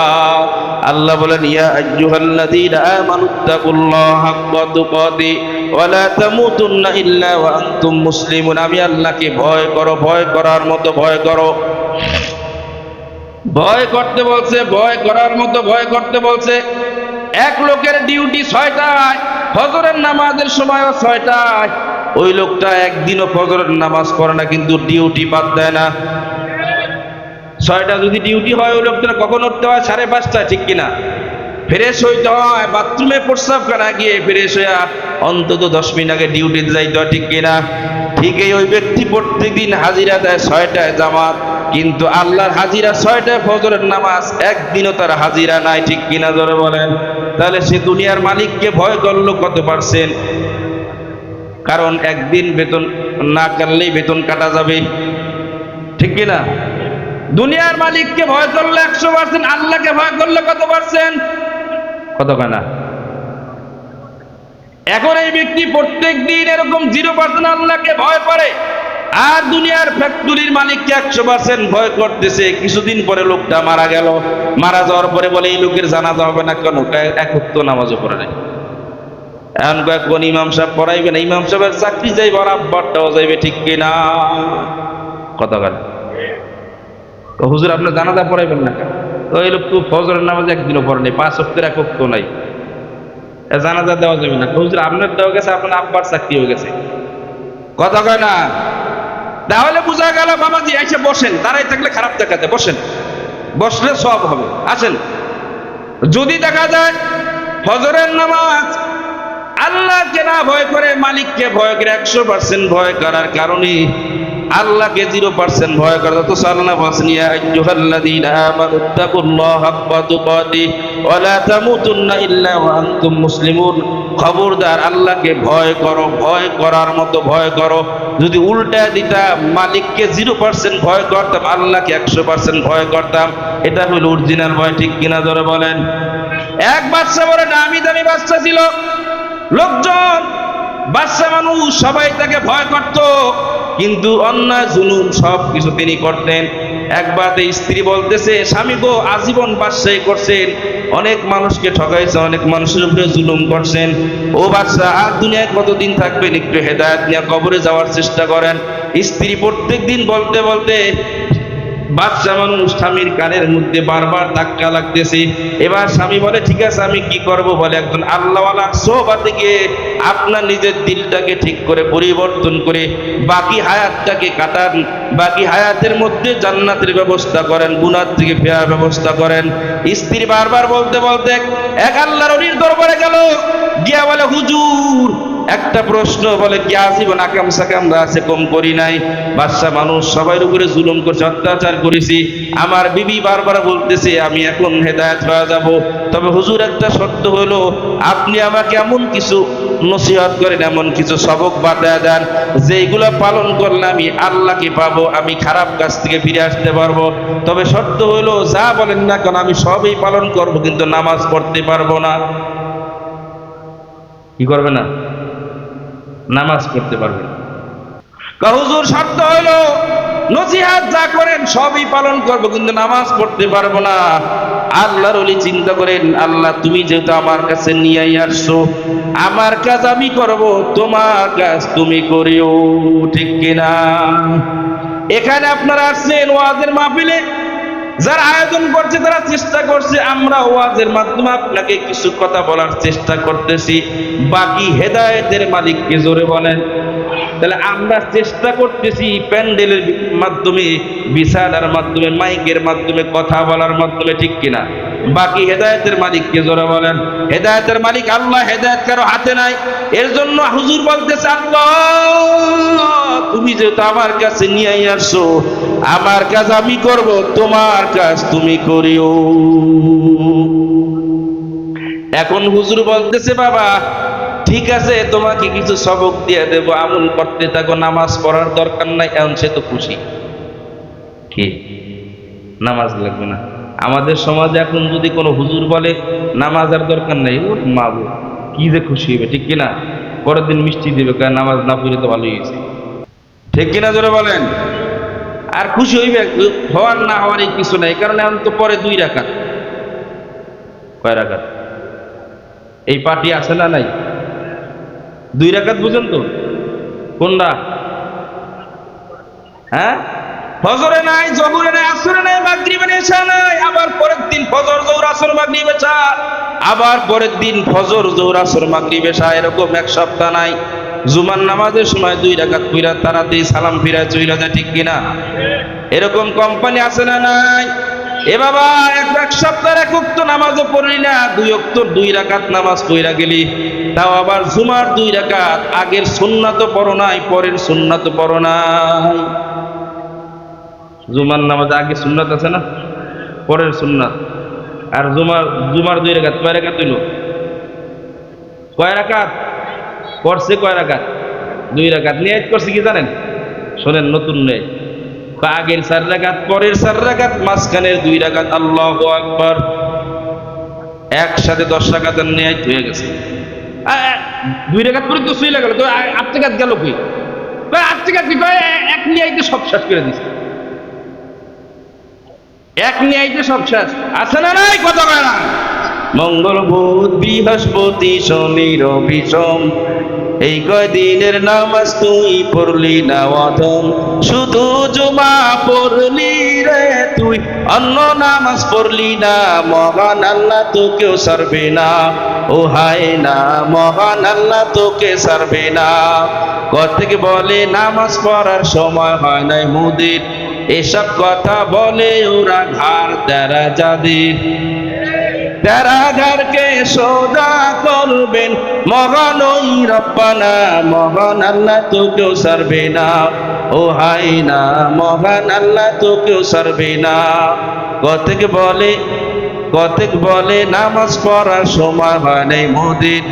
আল্লাহ বলেন ইয়া আইয়ুহাল্লাযীনা আমানুত্তাকুল্লাহা হাক্কা তুকাতি ওয়া লা তামুতুন্না ইল্লা ওয়া আনতুম মুসলিমুন আমি আল্লাহকে ভয় করো ভয় করার মতো ভয় করো ভয় করতে বলছে ভয় করার মতো ভয় করতে বলছে এক লোকের ডিউটি 6টায় ফজরের নামাজের সময়ও 6টায় ওই লোকটা একদিনও ফজরের নামাজ পড়ে না কিন্তু ডিউটি বাদ দেয় না 6টা যদি ডিউটি হয় ওই লোকটা কখন উঠতে হয় 5:30 ঠিক কিনা ফ্রেশ হইতে হয় বাথরুমে প্রস্রাব করা গিয়ে ফ্রেশ হয়ে অন্তত 10 মিনিট আগে ডিউটিতে যাইতে হয় ঠিক কিনা ঠিকই ওই ব্যক্তি প্রত্যেকদিন হাজিরা দেয় 6টায় জামাত, কিন্তু আল্লাহর হাজিরা 6টায় ফজরের নামাজ, একদিনও তার হাজিরা নাই। ঠিক কিনা জোরে বলেন? তাহলে সে দুনিয়ার মালিককে ভয় করলো কত পার্সেন্ট? কারণ একদিন বেতন না কাটলেই বেতন কাটা যাবে, ঠিক কিনা? দুনিয়ার মালিককে ভয় করলে 100%, আল্লাহকে ভয় করলে কত পার্সেন্ট? কত কানা? এখন এই ব্যক্তি প্রত্যেক দিন এরকম 0% আল্লাহকে ভয় করে, আর দুনিয়ার ফ্যাক্টরির মালিককে 100% ভয় করতেছে। কিছুদিন পরে লোকটা মারা গেল, মারা যাওয়ার পরে বলে এই লোকের জানাজা হবে না কেন? এক ওয়াক্ত নামাজও পড়ে নাই। এখন কোন ইমাম সাহেব পড়াইবে না? ইমাম সাহেবের চাকরি যাইবে আর আব্বারটাও যাইবে, ঠিক কিনা? কত কানা? হুজুর আপনার জানাজা পড়াইবেন না কেন? ওই লোক তো ফজরের নামাজ একদিনও পড়ে নাই, 5 ওয়াক্তের এক ওয়াক্ত নাই, জানাজা দেওয়া যাবে না। হুজুর আপনার দেওয়া গেছে, আপনার আব্বার চাকরি হয়ে গেছে। কথা কয় না? তাহলে বোঝা গেল বাবাজি, এসে বসেন, দাঁড়াই থাকলে খারাপ দেখাতে, বসেন, বসলে সব হবে। আসেন, যদি দেখা যায় ফজরের নামাজ আল্লাহকে না ভয় করে মালিককে ভয় করে, 100% ভয় করার কারণে আল্লাহকে 0% ভয় করে, তো সাল্লাল্লাহু আলাইহি ওয়াসাল্লাম ইয়া আইয়ুহাল্লাযীনা আমানুত্তাকুল্লাহা হাক্কা তুকাতিহি ওয়া লা তামুতুন্না ইল্লা ওয়া আনতুম মুসলিমুন। খবরদার আল্লাহকে ভয় করো, ভয় করার মতো ভয় করো। যদি উল্টা দিতাম, মালিককে 0% ভয় করতাম, আল্লাহকে 100% ভয় করতাম, এটা হলো অরিজিনাল ভয়। ঠিক কিনা জোরে বলেন? এক বাদশা বড় দামি দামি বাদশা ছিল, লোকজন বাদশা মানুষ সবাই তাকে ভয় করত, কিন্তু অন্যায় জুলুম সব কিছু তিনি করতেন। একবার স্ত্রী বলতেছে, স্বামী গো, আজীবন বাদশাহী করছেন, অনেক মানুষকে ঠকাইছে, অনেক মানুষের উপরে জুলুম করছেন, ও বাদশা আর দুনিয়ায় কতদিন থাকবেন? একটু হেদায়েত নিয়ে কবরে যাওয়ার চেষ্টা করেন। স্ত্রী প্রত্যেক দিন বলতে বলতে বাদশা মানুষ স্বামীর কানের মধ্যে বারবার ধাক্কা লাগতেছে। এবার স্বামী বলে, ঠিক আছে আমি কি করব? বলে, একজন আল্লাহওয়ালা সোহবাতে গিয়ে আপনার নিজের দিলটাকে ঠিক করে পরিবর্তন করে বাকি হায়াতটাকে কাটান, বাকি হায়াতের মধ্যে জান্নাতের ব্যবস্থা করেন, গুনাহ থেকে ফেরার ব্যবস্থা করেন। স্ত্রী বারবার বলতে বলতে এক আল্লাহর ওলির দরবারে গেল, গিয়া বলে, হুজুর একটা প্রশ্ন, বলে কি আজীবন আকাম সাকাম আছে কম করি নাই, বাদশা মানুষ সবার উপরে জুলুম করছে, অত্যাচার করেছি, আমার বিবি বারবার বলতেছে আমি এখন হেদায়েত হয়ে যাব, তবে হুজুর একটা শর্ত হলো আপনি আমাকে এমন কিছু নসিহত করেন, এমন কিছু সবক বাতায় দেন যেগুলো পালন করলে আমি আল্লাহকে পাবো, আমি খারাপ কাজ থেকে ফিরে আসতে পারবো। তবে শর্ত হলো যা বলেন না কেন আমি সবই পালন করব, কিন্তু নামাজ পড়তে পারবো না। কি করবে না? নামাজ পড়তে পারবে না। হুজুর শর্ত হলো নসিহত যা করেন সবই পালন করব, কিন্তু নামাজ পড়তে পারবো না। আল্লাহর ওলি চিন্তা করেন, আল্লাহ তুমি যেহেতু আমার কাছে নিয়ে আসছো, আমার কাজ আমি করব, তোমার কাজ তুমি করিও, ঠিক কিনা? এখানে আপনারা আসছেন ওয়াজের মাহফিলে, যারা আয়োজন করছে তারা চেষ্টা করছে, আমরা ওয়াজের মাধ্যমে আপনাকে কিছু কথা বলার চেষ্টা করতেছি, বাকি হেদায়েতের মালিককে জোরে বলেন। তাহলে আমরা চেষ্টা করতেছি প্যান্ডেলের মাধ্যমে, বিছানার মাধ্যমে, মাইকের মাধ্যমে, কথা বলার মাধ্যমে, ঠিক কিনা? বাকি হেদায়েতের মালিককে জোরে বলেন। হেদায়েতের মালিক আল্লাহ, হেদায়েত কারো হাতে নাই। এর জন্য হুজুর বলতেছে, আল্লাহ তুমি যেহেতু আমার কাছে নিয়ে আসছো, আমার কাজ আমি করব, তোমার কাজ তুমি করিও। এখন হুজুর বলতেছে, বাবা ঠিক আছে তোমাকে কিছু সবক দিয়ে দেব, আমল করতে থাকো, নামাজ পড়ার দরকার নাই। এখন সে তো খুশি, কি নামাজ লাগবে না? আমাদের সমাজে এখন যদি কোনো হুজুর বলে নামাজ আর দরকার নাই, ও মা গো কি যে খুশি হবে, ঠিক কিনা? পরের দিন মিষ্টি দিবে, কারণ নামাজ না পড়ে তো ভালোই হয়েছে, ঠিক কিনা জোরে বলেন? আর খুশি হইবে, হওয়ার না হওয়ার কিছু নাই, কারণ এখন তো পরে 2 রাকাত। কয় রাকাত? এই পার্টি আছে না নাই? 2 রাকাত বুঝেন তো? কোনটা? হ্যাঁ, ফজরে নাই, জোহরে নাই, আসরে নাই, মাগরিবে নাই, এশা নাই, আবার পরের দিন ফজর জোহর আসর মাগরিব এশা, আবার পরের দিন ফজর জোহর আসর মাগরিব এশা, এরকম এক সপ্তাহ নাই। জুমার নামাজের সময় 2 রাকাত কইরা তাড়াতাড়ি সালাম ফিরা চইলা যায়, ঠিক কিনা? এরকম কোম্পানি আছে না নাই? এ বাবা এক সপ্তাহের 1 ওয়াক্ত নামাজও পড়লি না, 2 ওয়াক্ত 2 রাকাত নামাজ পড়া গেলি, তাও আবার জুমার 2 রাকাত, আগের সুন্নাত পড়ো নাই, পরের সুন্নাত পড়ো নাই। জুমার নামাজ আগে সুন্নাত আছে না, পরের সুন্নাত। আর জুমার 2 রাকাত, কয় রাকাত হইল? কয় রাকাত পড়ছে? কয় রাকাত? 2 রাকাত। নিয়ত করছে কি জানেন? শোনেন, নতুন নেই। আগের 4 রাকাত, পরের 4 রাকাত, মাঝখানের 2 রাকাত। আল্লাহু আকবার। একসাথে 10 রাকাতের নিয়ত হয়ে গেছে। 2 রাকাত পরে তো শুয়ে গেল, তো 8 রাকাত গেল কই? 8 রাকাত কি কয়? এক নিয়তে সব শেষ করে দিছে। এক নিয়তে সব শেষ। আছে না নাই? কত কয় না? মঙ্গল, বুধ, বৃহস্পতি, শনি, রবি, সোম, এই কয়দিনের নামাজ তুই পড়লি না অধম। শুধু জুমা পড়লি রে তুই, অন্য নামাজ পড়লি না। মহান আল্লাহ তোকেও ছাড়বে না, ও হায় না, মহান আল্লাহ তোকে ছাড়বে না। ঘর থেকে বলে নামাজ পড়ার সময় হয় নাই মুদির, এসব কথা বলে ওরা ঘাড় তেরা যাদের। তেরা ঘরকে সোজা করবেন মহান ওই রব্বানা, মহান আল্লাহ তোকেও ছাড়বে না, ও হায় না, মহান আল্লাহ তোকেও ছাড়বে না। কতক বলে নামাজ পড়ার সময় হয় নাই মোদের,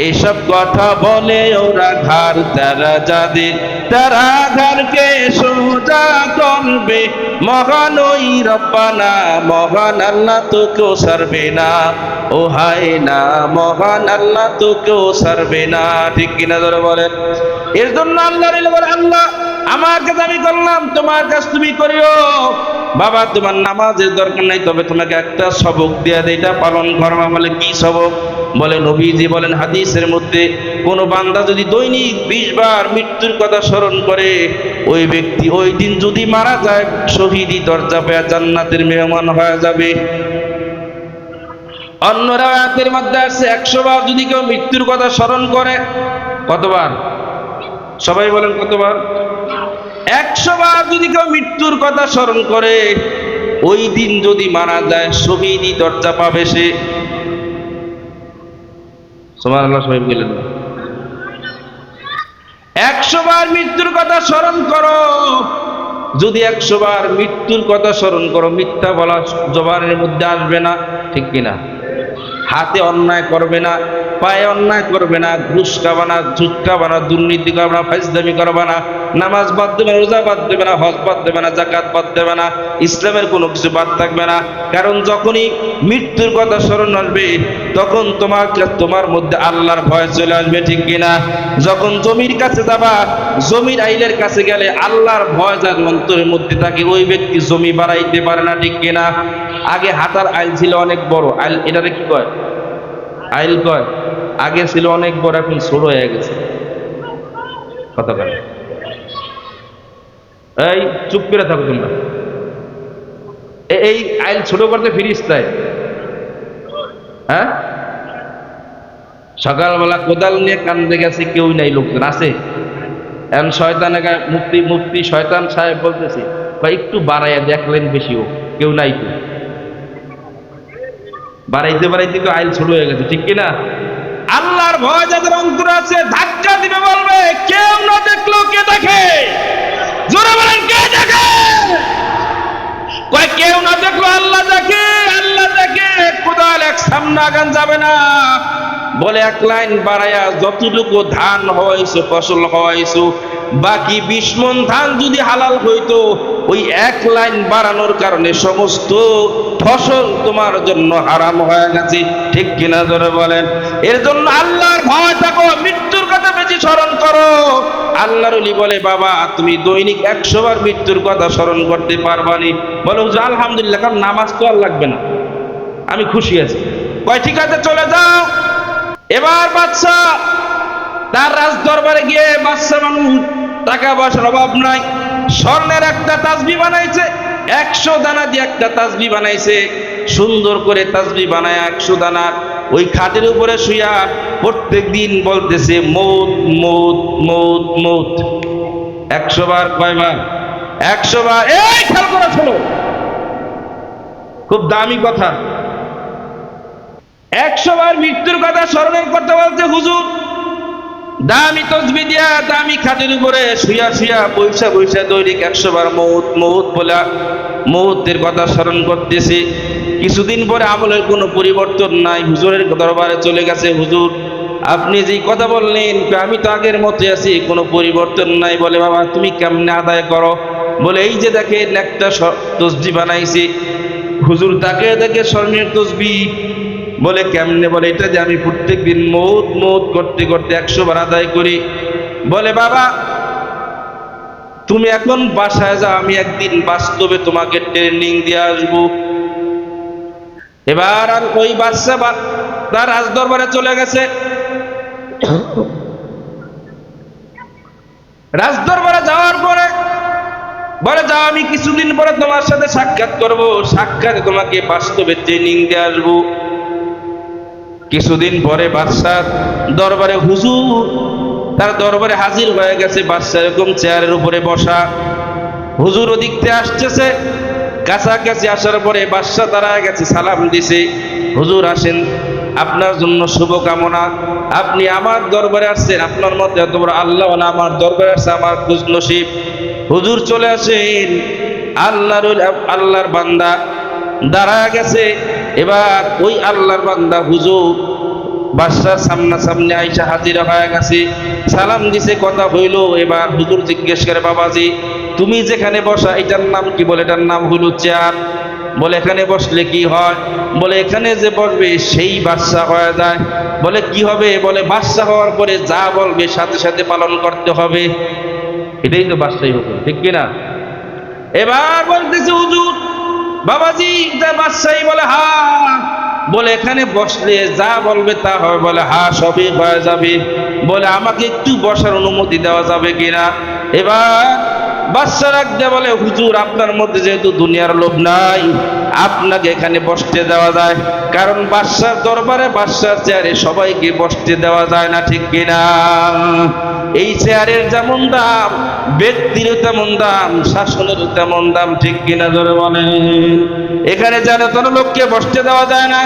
এসব কথা বলে ওরা ঘাড় তেরা যাদের। তেরা ঘরকে সোজা করবে মহান ওই রব্বানা, মহান আল্লাহ তোকেও ছাড়বে না, ও হায় না, মহান আল্লাহ তোকেও ছাড়বে না। ঠিক কিনা ধরে বলেন? এর জন্য আল্লাহ বলে, আল্লাহ আমার কাছে আমি করলাম, তোমার কাজ তুমি করিও। বাবা তোমার নামাজের দরকার নাই, তবে তোমাকে একটা সবক দিয়ে দেয়, এটা পালন করবা। বলে কি সবক? বলে নবীজি বলেন হাদিসের মধ্যে, কোন বান্দা যদি দৈনিক 20 বার মৃত্যুর কথা স্মরণ করে, ওই ব্যক্তি ওই দিন যদি মারা যায়, শহীদি দরজা পেয়ে জান্নাতের মেহমান হয়ে যাবে। অন্য রায়াতের মধ্যে আছে 100 বার যদি কেউ মৃত্যুর কথা স্মরণ করে। কতবার? সবাই বলেন কতবার? 100 বার যদি কেউ মৃত্যুর কথা স্মরণ করে, ওই দিন যদি মারা যায়, শহীদি দরজা পাবে সে। সুবহানাল্লাহ, সবাই বলেন 100 বার মৃত্যুর কথা স্মরণ করো। যদি 100 বার মৃত্যুর কথা স্মরণ করো, মিথ্যা বলা জবানের মধ্যে আসবে না। ঠিক কিনা? হাতে অন্যায় করবে না, পায়ে অন্যায় করবে না, ঘুষ খাবে না, ঝুট খাবে না, দুর্নীতি করবে না, ফাইজলামি করবে না, নামাজ বাদ দেবে না, রোজা বাদ দেবে না, হজ বাদ দেবে না, যাকাত বাদ দেবে না, ইসলামের কোনো কিছু বাদ থাকবে না। কারণ যখনই মৃত্যুর কথা স্মরণ আসবে, তখন তোমার মধ্যে আল্লাহর ভয় চলে আসবে। ঠিক কিনা? যখন জমির কাছে যাবা, জমির আইলের কাছে গেলে আল্লাহর ভয় যার অন্তরের মধ্যে থাকে, ওই ব্যক্তি জমি বাড়াইতে পারে না। ঠিক কিনা? আগে হাঁটার আইল ছিল অনেক বড় আইল, এটারে কি কয়? আইল কয়। আগে ছিল অনেক বড়, এখন ছোট হয়ে গেছে। কথা বলে, এই চুপ করে থাকো তোমরা। এই আইল ছোট করতে ফিরিস্তায়, হ্যাঁ, সকালবেলা কোদাল নিয়ে কান্দে গেছে, কেউ নাই, লোকজন আছে। এখন শয়তান মুফতি শয়তান সাহেব বলতেছে, একটু বাড়াইয়া দেখলেন বেশি হোক, কেউ নাই তো। বাড়াইতে বাড়াইতে তো আইল ছোট হয়ে গেছে। ঠিক কিনা? আল্লাহর ভয় যাদের অন্তরে আছে, ধাক্কা দিবে, বলবে কেউ না দেখলো কে দেখে? জোরে বলেন কে দেখে? কয় কেউ না দেখলো আল্লাহ দেখে, আল্লাহ দেখে। কোদাল এক সামনে আগান যাবে না। বলে 1 লাইন বাড়াইয়া যতটুকু ধান হয়েছে, ফসল হয়েছে, বাকি 20 মণ ধান যদি হালাল হইতো, ওই 1 লাইন বাড়ানোর কারণে সমস্ত ফসল তোমার জন্য হারাম হয়ে গেছে। ঠিক কিনা ধরে বলেন? এর জন্য আল্লাহর ভয় থাকো, মৃত্যুর কথা বেশি স্মরণ করো। আল্লাহর ওলি বলে, বাবা তুমি দৈনিক 100 বার মৃত্যুর কথা স্মরণ করতে পারবানি? বলে হুজুর আলহামদুলিল্লাহ, কারণ নামাজ তো আর লাগবে না, আমি খুশি আছি। কয় ঠিক আছে, চলে যাও। এবার বাদশা তার রাজ দরবারে গিয়ে, বাদশা মানুষ, টাকা পয়সার অভাব নাই, স্বর্ণের একটা তাসবিহ বানাইছে, 100 দানা দিয়ে একটা তাসবিহ বানাইছে। সুন্দর করে তাসবিহ বানায় 100 দানা ওই খাটের উপরে শুয়া প্রত্যেক দিন বলতেছে মৌত মৌত মৌত মৌত। 100 বার। কয়বার? 100 বার। এই খেয়াল করে শোনো, খুব দামি কথা। 100 বার মৃত্যুর কথা স্মরণের কথা বলছে হুজুর। দামি তসবি দিয়া দামি খাটের উপরে শুয়া শুয়া পয়সা পয়সা দৈনিক 100 বার মৌত মৌত বলে মৌতের কথা স্মরণ করতেছি। কিছুদিন পরে আমলের কোনো পরিবর্তন নাই। হুজুরের দরবারে চলে গেছে, হুজুর আপনি যেই কথা বললেন আমি তো আগের মতো আছি, কোনো পরিবর্তন নাই। বলে বাবা তুমি কেমনে আদায় করো? বলে এই যে দেখেন একটা তসবি বানাইছি। হুজুর তাকে দেখে স্বর্ণের তসবি। বলে কেমনে? বলে এটা যে আমি প্রত্যেকদিন মৌত মৌত করতে করতে 100 বার আদায় করি। বলে বাবা তুমি এখন বাসায় যাও, আমি একদিন বাস্তবে তোমাকে ট্রেনিং দিয়ে আসবো। এবার আর ওই বাচ্চা তার রাজদরবারে চলে গেছে। রাজদরবারে যাওয়ার পরে বলে যাও, আমি কিছুদিন পরে তোমার সাথে সাক্ষাৎ করব, সাক্ষাৎ তোমাকে বাস্তবে ট্রেনিং দিয়ে আসবো। কিছুদিন পরে বাদশার দরবারে হুজুর তার দরবারে হাজির হয়ে গেছে। বাদশা এরকম চেয়ারের উপরে বসা, হুজুর ওদিকতে আসতেছে। কাছাকাছি আসার পরে বাদশা দাঁড়ায় গেছে, সালাম দিছে। হুজুর আসেন, আপনার জন্য শুভকামনা। আপনি আমার দরবারে আসছেন, আপনার মধ্যে এত বড় আল্লাহ আমার দরবারে আসছে, আমার খুশ নসিব। হুজুর চলে আসেন। আল্লাহর বান্দা দাঁড়ায় গেছে। এবার ওই আল্লাহর বান্দা হুজুর বাদশার সামনাসামনি আইসা হাজিরা হয়ে গেছে, সালাম দিছে, কথা হইল। এবার হুজুর জিজ্ঞেস করে বাবাজি তুমি যেখানে বসা এটার নাম কি? বলে এটার নাম হলো চেয়ার। বলে এখানে বসলে কি হয়? বলে এখানে যে বসবে সেই বাদশা হয়ে যায়। বলে কি হবে? বলে বাদশা হওয়ার পরে যা বলবে সাথে সাথে পালন করতে হবে। এটাই তো বাদশাহী হুকুম, ঠিক কিনা? এবার বলতেছে হুজুর বাবাজি যা বাদশাহী? বলে হা। বলে এখানে বসলে যা বলবে তা হবে? বলে হা, সবই হয়ে যাবে। বলে আমাকে একটু বসার অনুমতি দেওয়া যাবে কিনা? এবার বাদশা রাখতে বলে হুজুর আপনার মধ্যে যেহেতু দুনিয়ার লোভ নাই, আপনাকে এখানে বসতে দেওয়া যায়। কারণ বাদশার দরবারে বাদশার চেয়ারে সবাইকে বসতে দেওয়া যায় না, ঠিক কিনা? এই চেয়ারের যেমন দাম, ব্যক্তিরও তেমন দাম, শাসনেরও তেমন দাম, ঠিক কিনা ধরে বলেন? এখানে জানে তোর লোককে বসতে দেওয়া যায় না।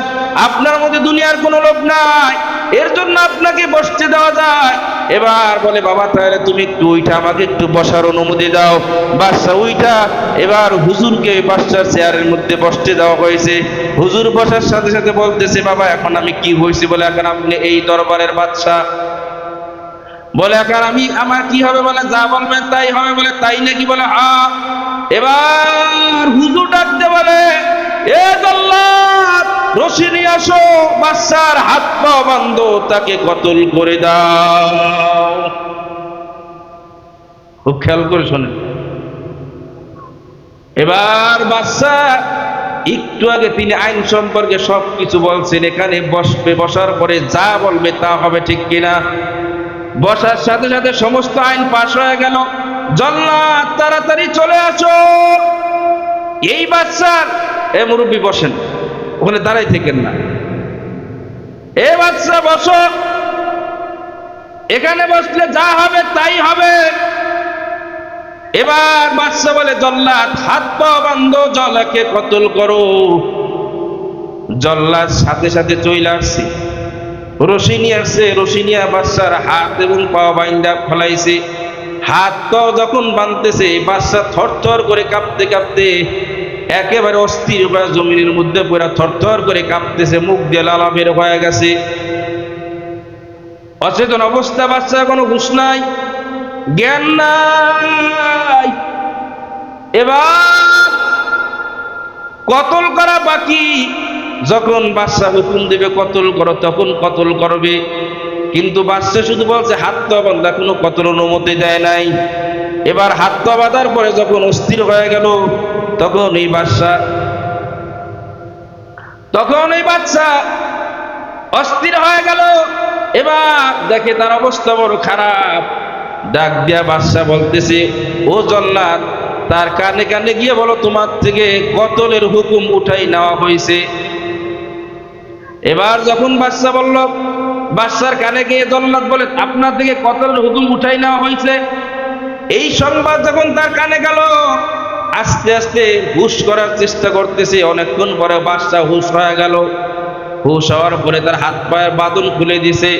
আপনার মধ্যে দুনিয়ার কোনো লোভ নাই, এর জন্য আপনাকে বসতে দেওয়া যায়। এবার বলে বাবা তাহলে তুমি একটু উইঠা আমাকে একটু বসার অনুমতি দাও। বাদশা উইঠা এবার হুজুরকে বাদশার চেয়ারের মধ্যে বসতে দেওয়া হয়েছে। হুজুর বসার সাথে সাথে বলতেছে বাবা এখন আমি কি হয়েছি? বলে এখন আপনি এই দরবারের বাদশা। বলে এখন আমি আমার কি হবে? বলে যা বলবেন তাই হবে। বলে তাই নাকি? বলে হ্যাঁ। এবার হুজুর ডাকতে বলে এ জল্লাদ রশি নিয়ে আসো, বাদশার হাত পা বান্ধো, তাকে কতল করে দাও। খুব খেয়াল করে শোনেন। এবার বাদশা একটু আগে তিনি আইন সম্পর্কে সবকিছু বলছেন, এখানে বসবে, বসার পরে যা বলবে তা হবে, ঠিক কিনা? বসার সাথে সাথে সমস্ত আইন পাশ হয়ে গেল। জল্লাদ তাড়াতাড়ি চলে আসো। এই বাদশার এ মুরব্বী বসেন, ওখানে দাঁড়াই থেকেন না। এ বাদশা বসো, এখানে বসলে যা হবে তাই হবে। এবার বাদশা বলে জল্লাদ হাত পা বান্ধো, জলাকে কতল করো। জল্লাদ সাথে সাথে চলে আসছে, রশি নিয়ে আসছে, রশি নিয়ে বাদশার হাত এবং পা বাইন্দা ফলাইছে। হাত পা যখন বাঁধতেছে বাদশা থরথর করে কাঁপতে কাঁপতে একেবারে অস্থির হয়ে জমিনের মধ্যে পুরা থরথর করে কাঁপতেছে, মুখ দিয়ে লালা বের হয়ে গেছে। অচেতন অবস্থা, বাদশা কোনো হুঁশ নাই, জ্ঞান নাই। এবার কতল করা বাকি। যখন বাদশা হুকুম দেবে কতল করো তখন কতল করবে, কিন্তু বাদশা শুধু বলছে হাত পা বাঁধা, কোনো কতল অনুমতি দেয় নাই। এবার হাত পা বাঁধার পরে যখন অস্থির হয়ে গেল তখন এই বাদশা অস্থির হয়ে গেল। এবার দেখে তার অবস্থা বড় খারাপ। ডাক দিয়া বাদশা বলতেছে ও জল্লাদ, তার কানে কানে গিয়ে বলো তোমার থেকে কতলের হুকুম উঠাই নেওয়া হয়েছে। এবার যখন বাদশা বলল, বাদশার কানে গিয়ে জল্লাদ বলে আপনার থেকে কতলের হুকুম উঠাই নেওয়া হয়েছে। এই সংবাদ যখন তার কানে গেল, আস্তে আস্তে হুঁশ করার চেষ্টা করতেছে। অনেকক্ষণ পরে বাদশা হুঁশ হয়ে গেল। হুশ হওয়ার পরে তার হাত পায়ের বাঁধন খুলে দিছে।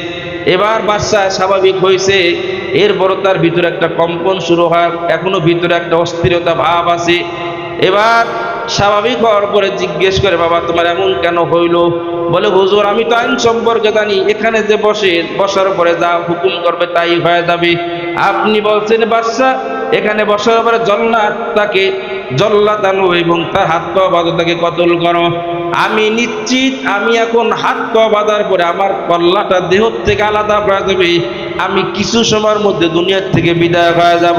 এবার বাচ্চা স্বাভাবিক হয়েছে। এরপর তার ভিতরে একটা কম্পন শুরু হয়, এখনো ভিতরে একটা অস্থিরতা ভাব আছে। এবার স্বাভাবিক হওয়ার পরে জিজ্ঞেস করে, বাবা তোমার এমন কেন হইল? বলে, হুজুর আমি তো আইন সম্পর্কে জানি, এখানে যে বসার পরে যা হুকুম করবে তাই হয়ে যাবে। আপনি বলছেন বাদশা এখানে বসার পরে জল্লাদ আনো এবং তার হাত পা বাঁধো, তাকে কতল করো। আমি নিশ্চিত আমি এখন হাত পা বাঁধার পরে আমার কল্লাটা দেহ থেকে আলাদা হয়ে যাবে, আমি কিছু সময়ের মধ্যে দুনিয়ার থেকে বিদায় হয়ে যাব,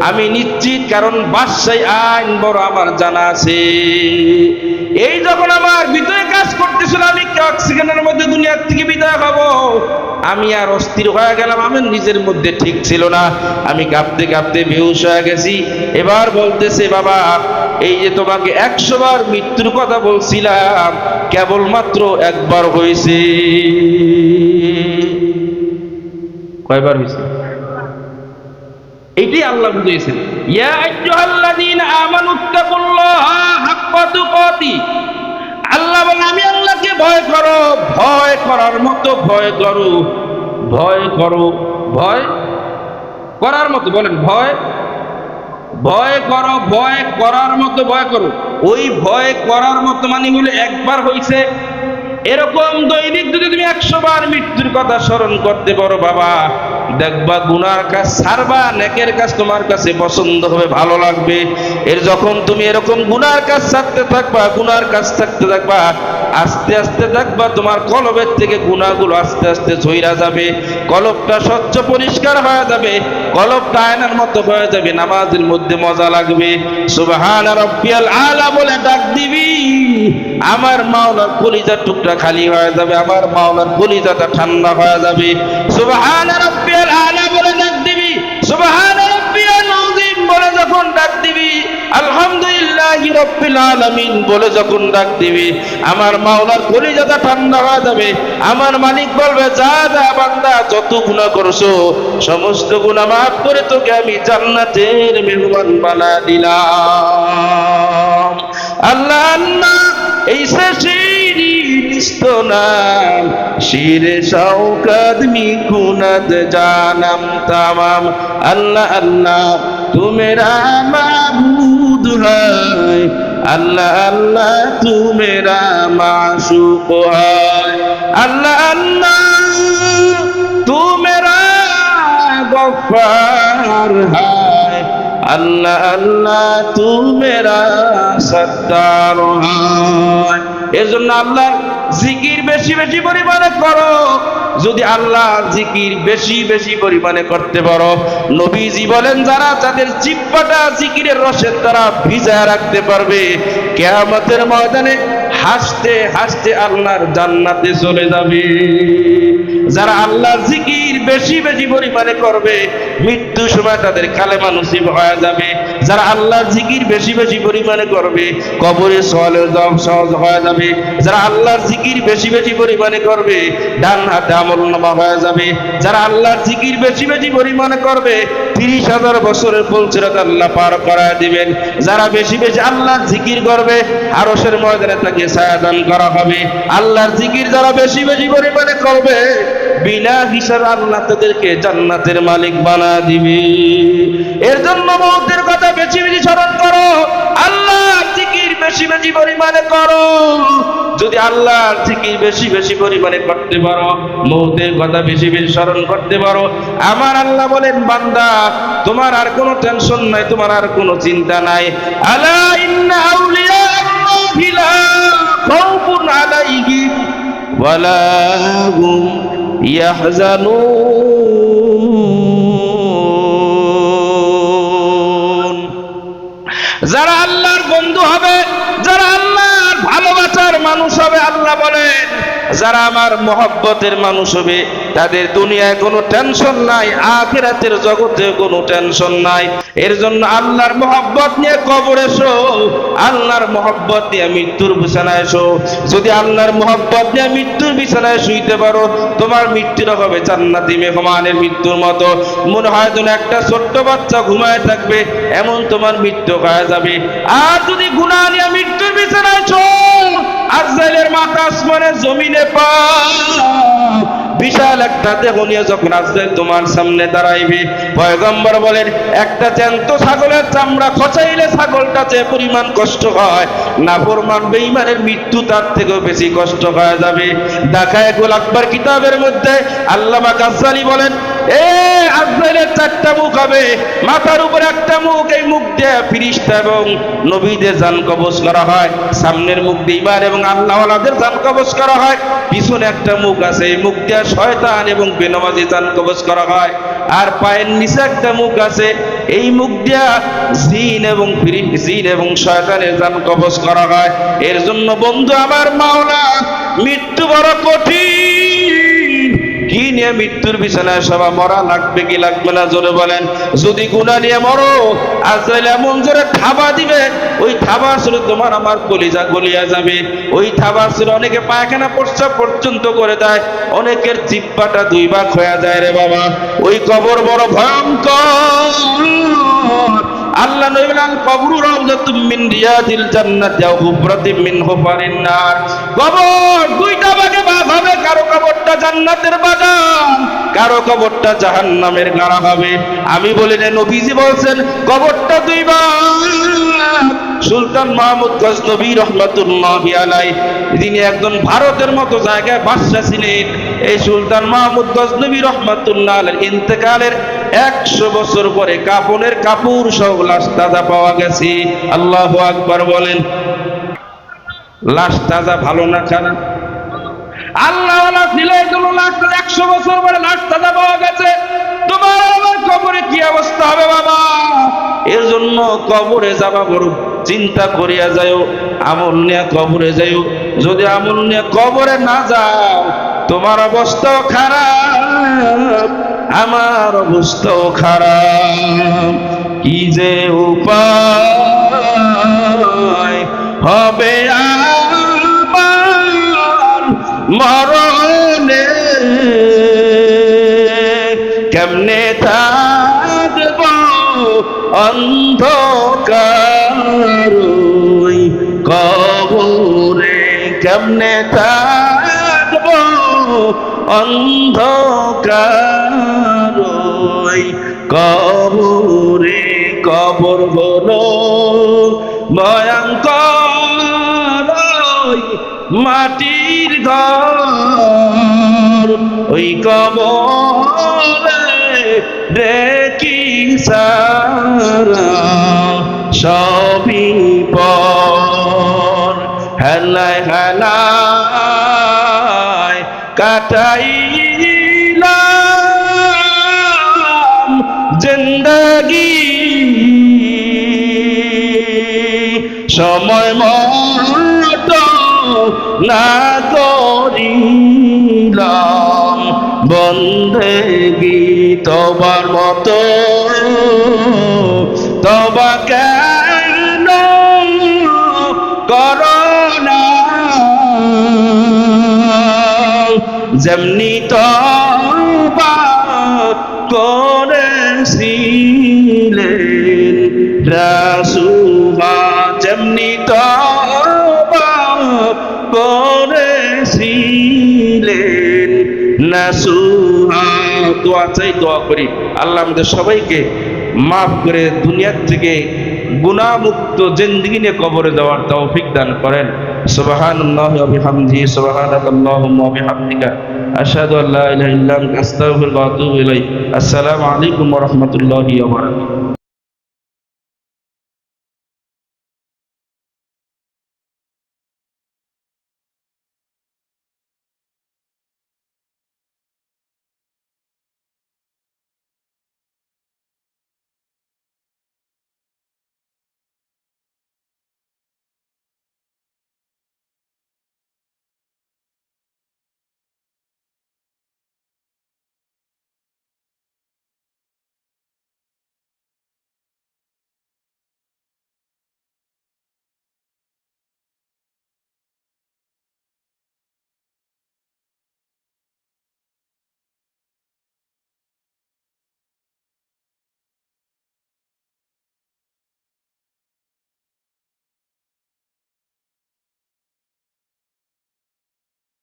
আমি নিশ্চিত। কারণ বাদশাহ আইন বড় আমার জানা আছে। এই যখন আমার ভিতরে কাজ করতেছিল আমি এক সেকেন্ডের মধ্যে দুনিয়ার থেকে বিদায় হব, আমি আর অস্থির হয়ে গেলাম, আমার নিজের মধ্যে ঠিক ছিল না, আমি কাঁপতে কাঁপতে বেহুশ হয়ে গেছি। এবার বলতেছে, বাবা এই যে তোমাকে 100 বার মৃত্যুর কথা বলছিলাম, কেবলমাত্র একবার হয়েছে। কয়বার হয়েছে? এইটাই আল্লাহ বুঝিয়েছেন, ইয়া আইয়ুহাল্লাযীনা আমানুত্তাকুল্লাহা হাক্কা তুকাতি। আল্লাহ বলেন আমি আল্লাহকে ভয় করো, ভয় করার মতো ভয় করো, ভয় করো, ভয় করার মতো। বলেন ভয়, ভয় করো, ভয় করার মতো ভয় করো। ওই ভয় করার মতো মানে বলে একবার হইছে। এরকম দৈনিক যদি তুমি 100 বার মৃত্যুর কথা স্মরণ করতে পারো বাবা, দেখবা গুনার কাজ ছাড়বা, নেকের কাজ তোমার কাছে পছন্দ হবে, ভালো লাগবে। এর যখন তুমি এরকম গুনার কাজ ছাড়তে থাকবা, গুনার কাজ থাকতে থাকবা, আস্তে আস্তে দেখবা তোমার কলবের থেকে গুনাহগুলো আস্তে আস্তে ঝইরা যাবে, কলবটা স্বচ্ছ পরিষ্কার হয়ে যাবে, কলবটা আয়নার মতো হয়ে যাবে, নামাজের মধ্যে মজা লাগবে। সুবহান রাব্বিয়াল আলা বলে ডাক দিবি, আমার মাওলার কলিজার টুকরা খালি হয়ে যাবে, আমার মাওলার কলিজাটা ঠান্ডা হয়ে যাবে। সুবহান রাব্বিয়াল আলা বলে ডাক দিবি, সুবহান রাব্বিয়াল আযীম বলে যখন ডাক দিবি, আলহামদুলিল্লাহি রাব্বিল আলামিন বলে যখন ডাক দিবি, আমার মাওলার কলিজাটা ঠান্ডা হয়ে যাবে। আমার মালিক বলবে, যা যা বান্দা যত গুনাহ করছো সমস্ত গুনাহ মাফ করে তোকে আমি জান্নাতের মেহমান বানা দিলাম। আল্লাহ আল্লাহ এই নিস্ত নাম শিরে শওকত মিকুনত জানাম তামাম। আল্লাহ আল্লাহ তু মেরা মাবুদ হ্যায়, আল্লাহ আল্লাহ তু মেরা মাশুক হ্যায়, আল্লাহ আল্লাহ তু মেরা গফফার হ্যায়, আল্লাহ আল্লাহ তু মেরা সত্তার হ্যায়। এর জন্য আল্লাহর জিকির বেশি বেশি পরিমাণে করো। যদি আল্লাহ জিকির বেশি বেশি পরিমাণে করতে পারো, নবীজি বলেন যারা তাদের জিহ্বাটা জিকিরের রসের দ্বারা ভিজায় রাখতে পারবে, কিয়ামতের ময়দানে হাসতে হাসতে আল্লাহর জান্নাতে চলে যাবে। যারা আল্লাহর জিকির বেশি বেশি পরিমাণে করবে, মৃত্যুর সময় তাদের কালেমা নসিব হয়ে যাবে। যারা আল্লাহর জিকির বেশি বেশি পরিমাণে করবে, কবরে সওয়ালের জবাব সহজ হয়ে যাবে। যারা আল্লাহর জিকির বেশি বেশি পরিমাণে করবে, ডান হাতে আমলনামা হয়ে যাবে। যারা আল্লাহর জিকির বেশি বেশি পরিমাণে করবে, 30,000 বছরের পৌঁছরাত আল্লাহ পার করায় দিবেন। যারা বেশি বেশি আল্লাহর জিকির করবে, আরশের ময়দানে তাকে ছায়া দান করা হবে। আল্লাহর জিকির যারা বেশি বেশি পরিমাণে করবে, বিনা হিসাবে আল্লাহ তাদেরকে জান্নাতের মালিক বানা দিবে। এর জন্য মওতের কথা বেশি বেশি স্মরণ করো, আল্লাহর জিকির বেশি বেশি পরিমাণে করো। যদি আল্লাহর জিকির বেশি বেশি পরিমাণে করতে পারো, মওতের কথা বেশি বেশি স্মরণ করতে পারো, আমার আল্লাহ বলেন বান্দা তোমার আর কোনো টেনশন নাই, তোমার আর কোনো চিন্তা নাই। আলা ইন্না আউলিয়া আল্লাহি লা খাউফুন আলাইহিম ওয়ালা হুম ইয়াহজানুন। যারা আল্লাহর বন্ধু হবে, যারা আল্লাহর ভালোবাসার মানুষ হবে, আল্লাহ বলেন যারা আমার মহব্বতের মানুষ হবে, তাদের দুনিয়ায় কোনো টেনশন নাই, আখিরাতের জগতে কোনো টেনশন নাই। এর জন্য আল্লাহর মহব্বত নিয়ে কবরে এসো, আল্লাহর মহব্বত নিয়ে মৃত্যুর বিছানায় এসো। যদি আল্লাহর মহব্বত নিয়ে মৃত্যুর বিছানায় শুইতে পারো, তোমার মৃত্যুটা হবে জান্নাতি মেহমানের মৃত্যুর মতো। মনে হয় যেন একটা ছোট্ট বাচ্চা ঘুমায় থাকবে, এমন তোমার মৃত্যু হয়ে যাবে। আর যদি গুনাহ নিয়ে মৃত্যুর বিছানায় এসো, আজরাইলের মাথা আসমানে জমিনে পা, বিশাল একটা দেহ নিয়ে যখন আজরাইল তোমার সামনে দাঁড়াইবে, পয়গম্বর বলেন একটা জ্যান্ত ছাগলের চামড়া খচাইলে ছাগলটা যে পরিমাণ কষ্ট হয়, নাফরমান বেঈমানের মৃত্যু তার থেকেও বেশি কষ্ট হয়ে যাবে। দাখায়েকুল আকবার কিতাবের মধ্যে আল্লামা গাজ্জালী বলেন, আজরাইলের চারটা মুখ হবে, মাথার উপরে একটা মুখ, এই মুখ দিয়ে ফেরেশতা এবং নবীদের জান কবজ করা হয়, সামনের মুখ দিয়ে ঈমান এবং আল্লাহওয়ালাদের জান কবজ করা হয়, পিছনে একটা মুখ আছে, এই মুখ দিয়ে শয়তান এবং বেনামাজি জান কবজ করা হয়, আর পায়ের নিচে একটা মুখ আছে, এই মুখ দিয়া জিন এবং শয়তানের জান কবজ করা হয়। এর জন্য বন্ধু আমার মাওলা, মৃত্যু বড় কঠিন। কি নিয়ে মৃত্যুর বিছানায় সবা মরা লাগবে কি লাগবে না জোরে বলেন? যদি গুনাহ নিয়ে মরো, আজরাইল এমন জোরে থাবা দিবে, ওই থাবা শুনে তোমার আমার কলিজা গলিয়া যাবে। ওই থাবা শুনে অনেকে পায়খানা প্রস্রাব পর্যন্ত করে দেয়, অনেকের জিহ্বাটা দুই ভাগ হয়ে যায় রে বাবা। ওই কবর বড় ভয়ঙ্কর। আল্লাহ নবী বলেন, কবরু রাউযাতুম মিন রিয়াদিল জান্নাতি আও হুফরাতুম মিন হুফারিন নার। কবর দুইটা ভাগে ভাগ হবে, কারো কবরটা জান্নাতের বাগান, কারো কবরটা জাহান্নামের গাড়া হবে। আমি বলি না, নবীজি বলছেন কবরটা দুই ভাগ। সুলতান মাহমুদ গজনবী রহমাতুল্লাহি আলাইহি, যিনি একজন ভারতের মতো জায়গায় বাদশা ছিলেন, এই সুলতান মাহমুদ গজনবী রহমাতুল্লাহ আলাইহির ইন্তেকালের 100 বছর পরে কাফনের কাপড় সহ লাশ তাজা পাওয়া গেছে। আল্লাহু আকবার বলেন। লাশ তাজা ভালো না খারাপ? আল্লাহওয়ালা ছিল, এই জন্য 100 বছর পরে লাশ তাজা পাওয়া গেছে। তোমার আমার কবরে কি অবস্থা হবে বাবা? এর জন্য কবরে যাবা বড় চিন্তা করিয়া যাও, আমল নিয়ে কবরে যাও। যদি আমল নিয়ে কবরে না যাও, তোমার অবস্থাও খারাপ, আমার অবস্থাও খারাপ। কি যে উপায় হবে আমার মরণে, কেমনে থাকব অন্ধকার কবরে, কেমনে থাকব অন্ধকার কবরে। কবর হলো ভয়ঙ্কর মাটির ঘর, ওই কবরে দেখি সারা সবই পর। হেলায় হেলায় কাটাইলাম জিন্দেগি, সময় মতো না করিলাম বন্দেগি, তবার মতো তবা কেন করোনা, যেমনি তবা করেছিলেন রাসূল, যেমনি তবা করেছিলেন নাসুহা। দোয়া চাই, দোয়া করি আল্লাহ আমাদের সবাইকে মাফ করে দুনিয়ার থেকে গুনাহমুক্ত জিন্দেগি নিয়ে কবরে যাওয়ার তৌফিক দান করেন। সুবহানাল্লাহি ওয়া বিহামদিহি, সুবহানাকাল্লাহুম্মা ওয়া বিহামদিকা, আশহাদু আল্লা ইলাহা ইল্লা আনতা, আস্তাগফিরুকা ওয়া আতুবু ইলাইক। আসসালামু আলাইকুম ওয়া রাহমাতুল্লাহি ওয়া বারাকাতুহু।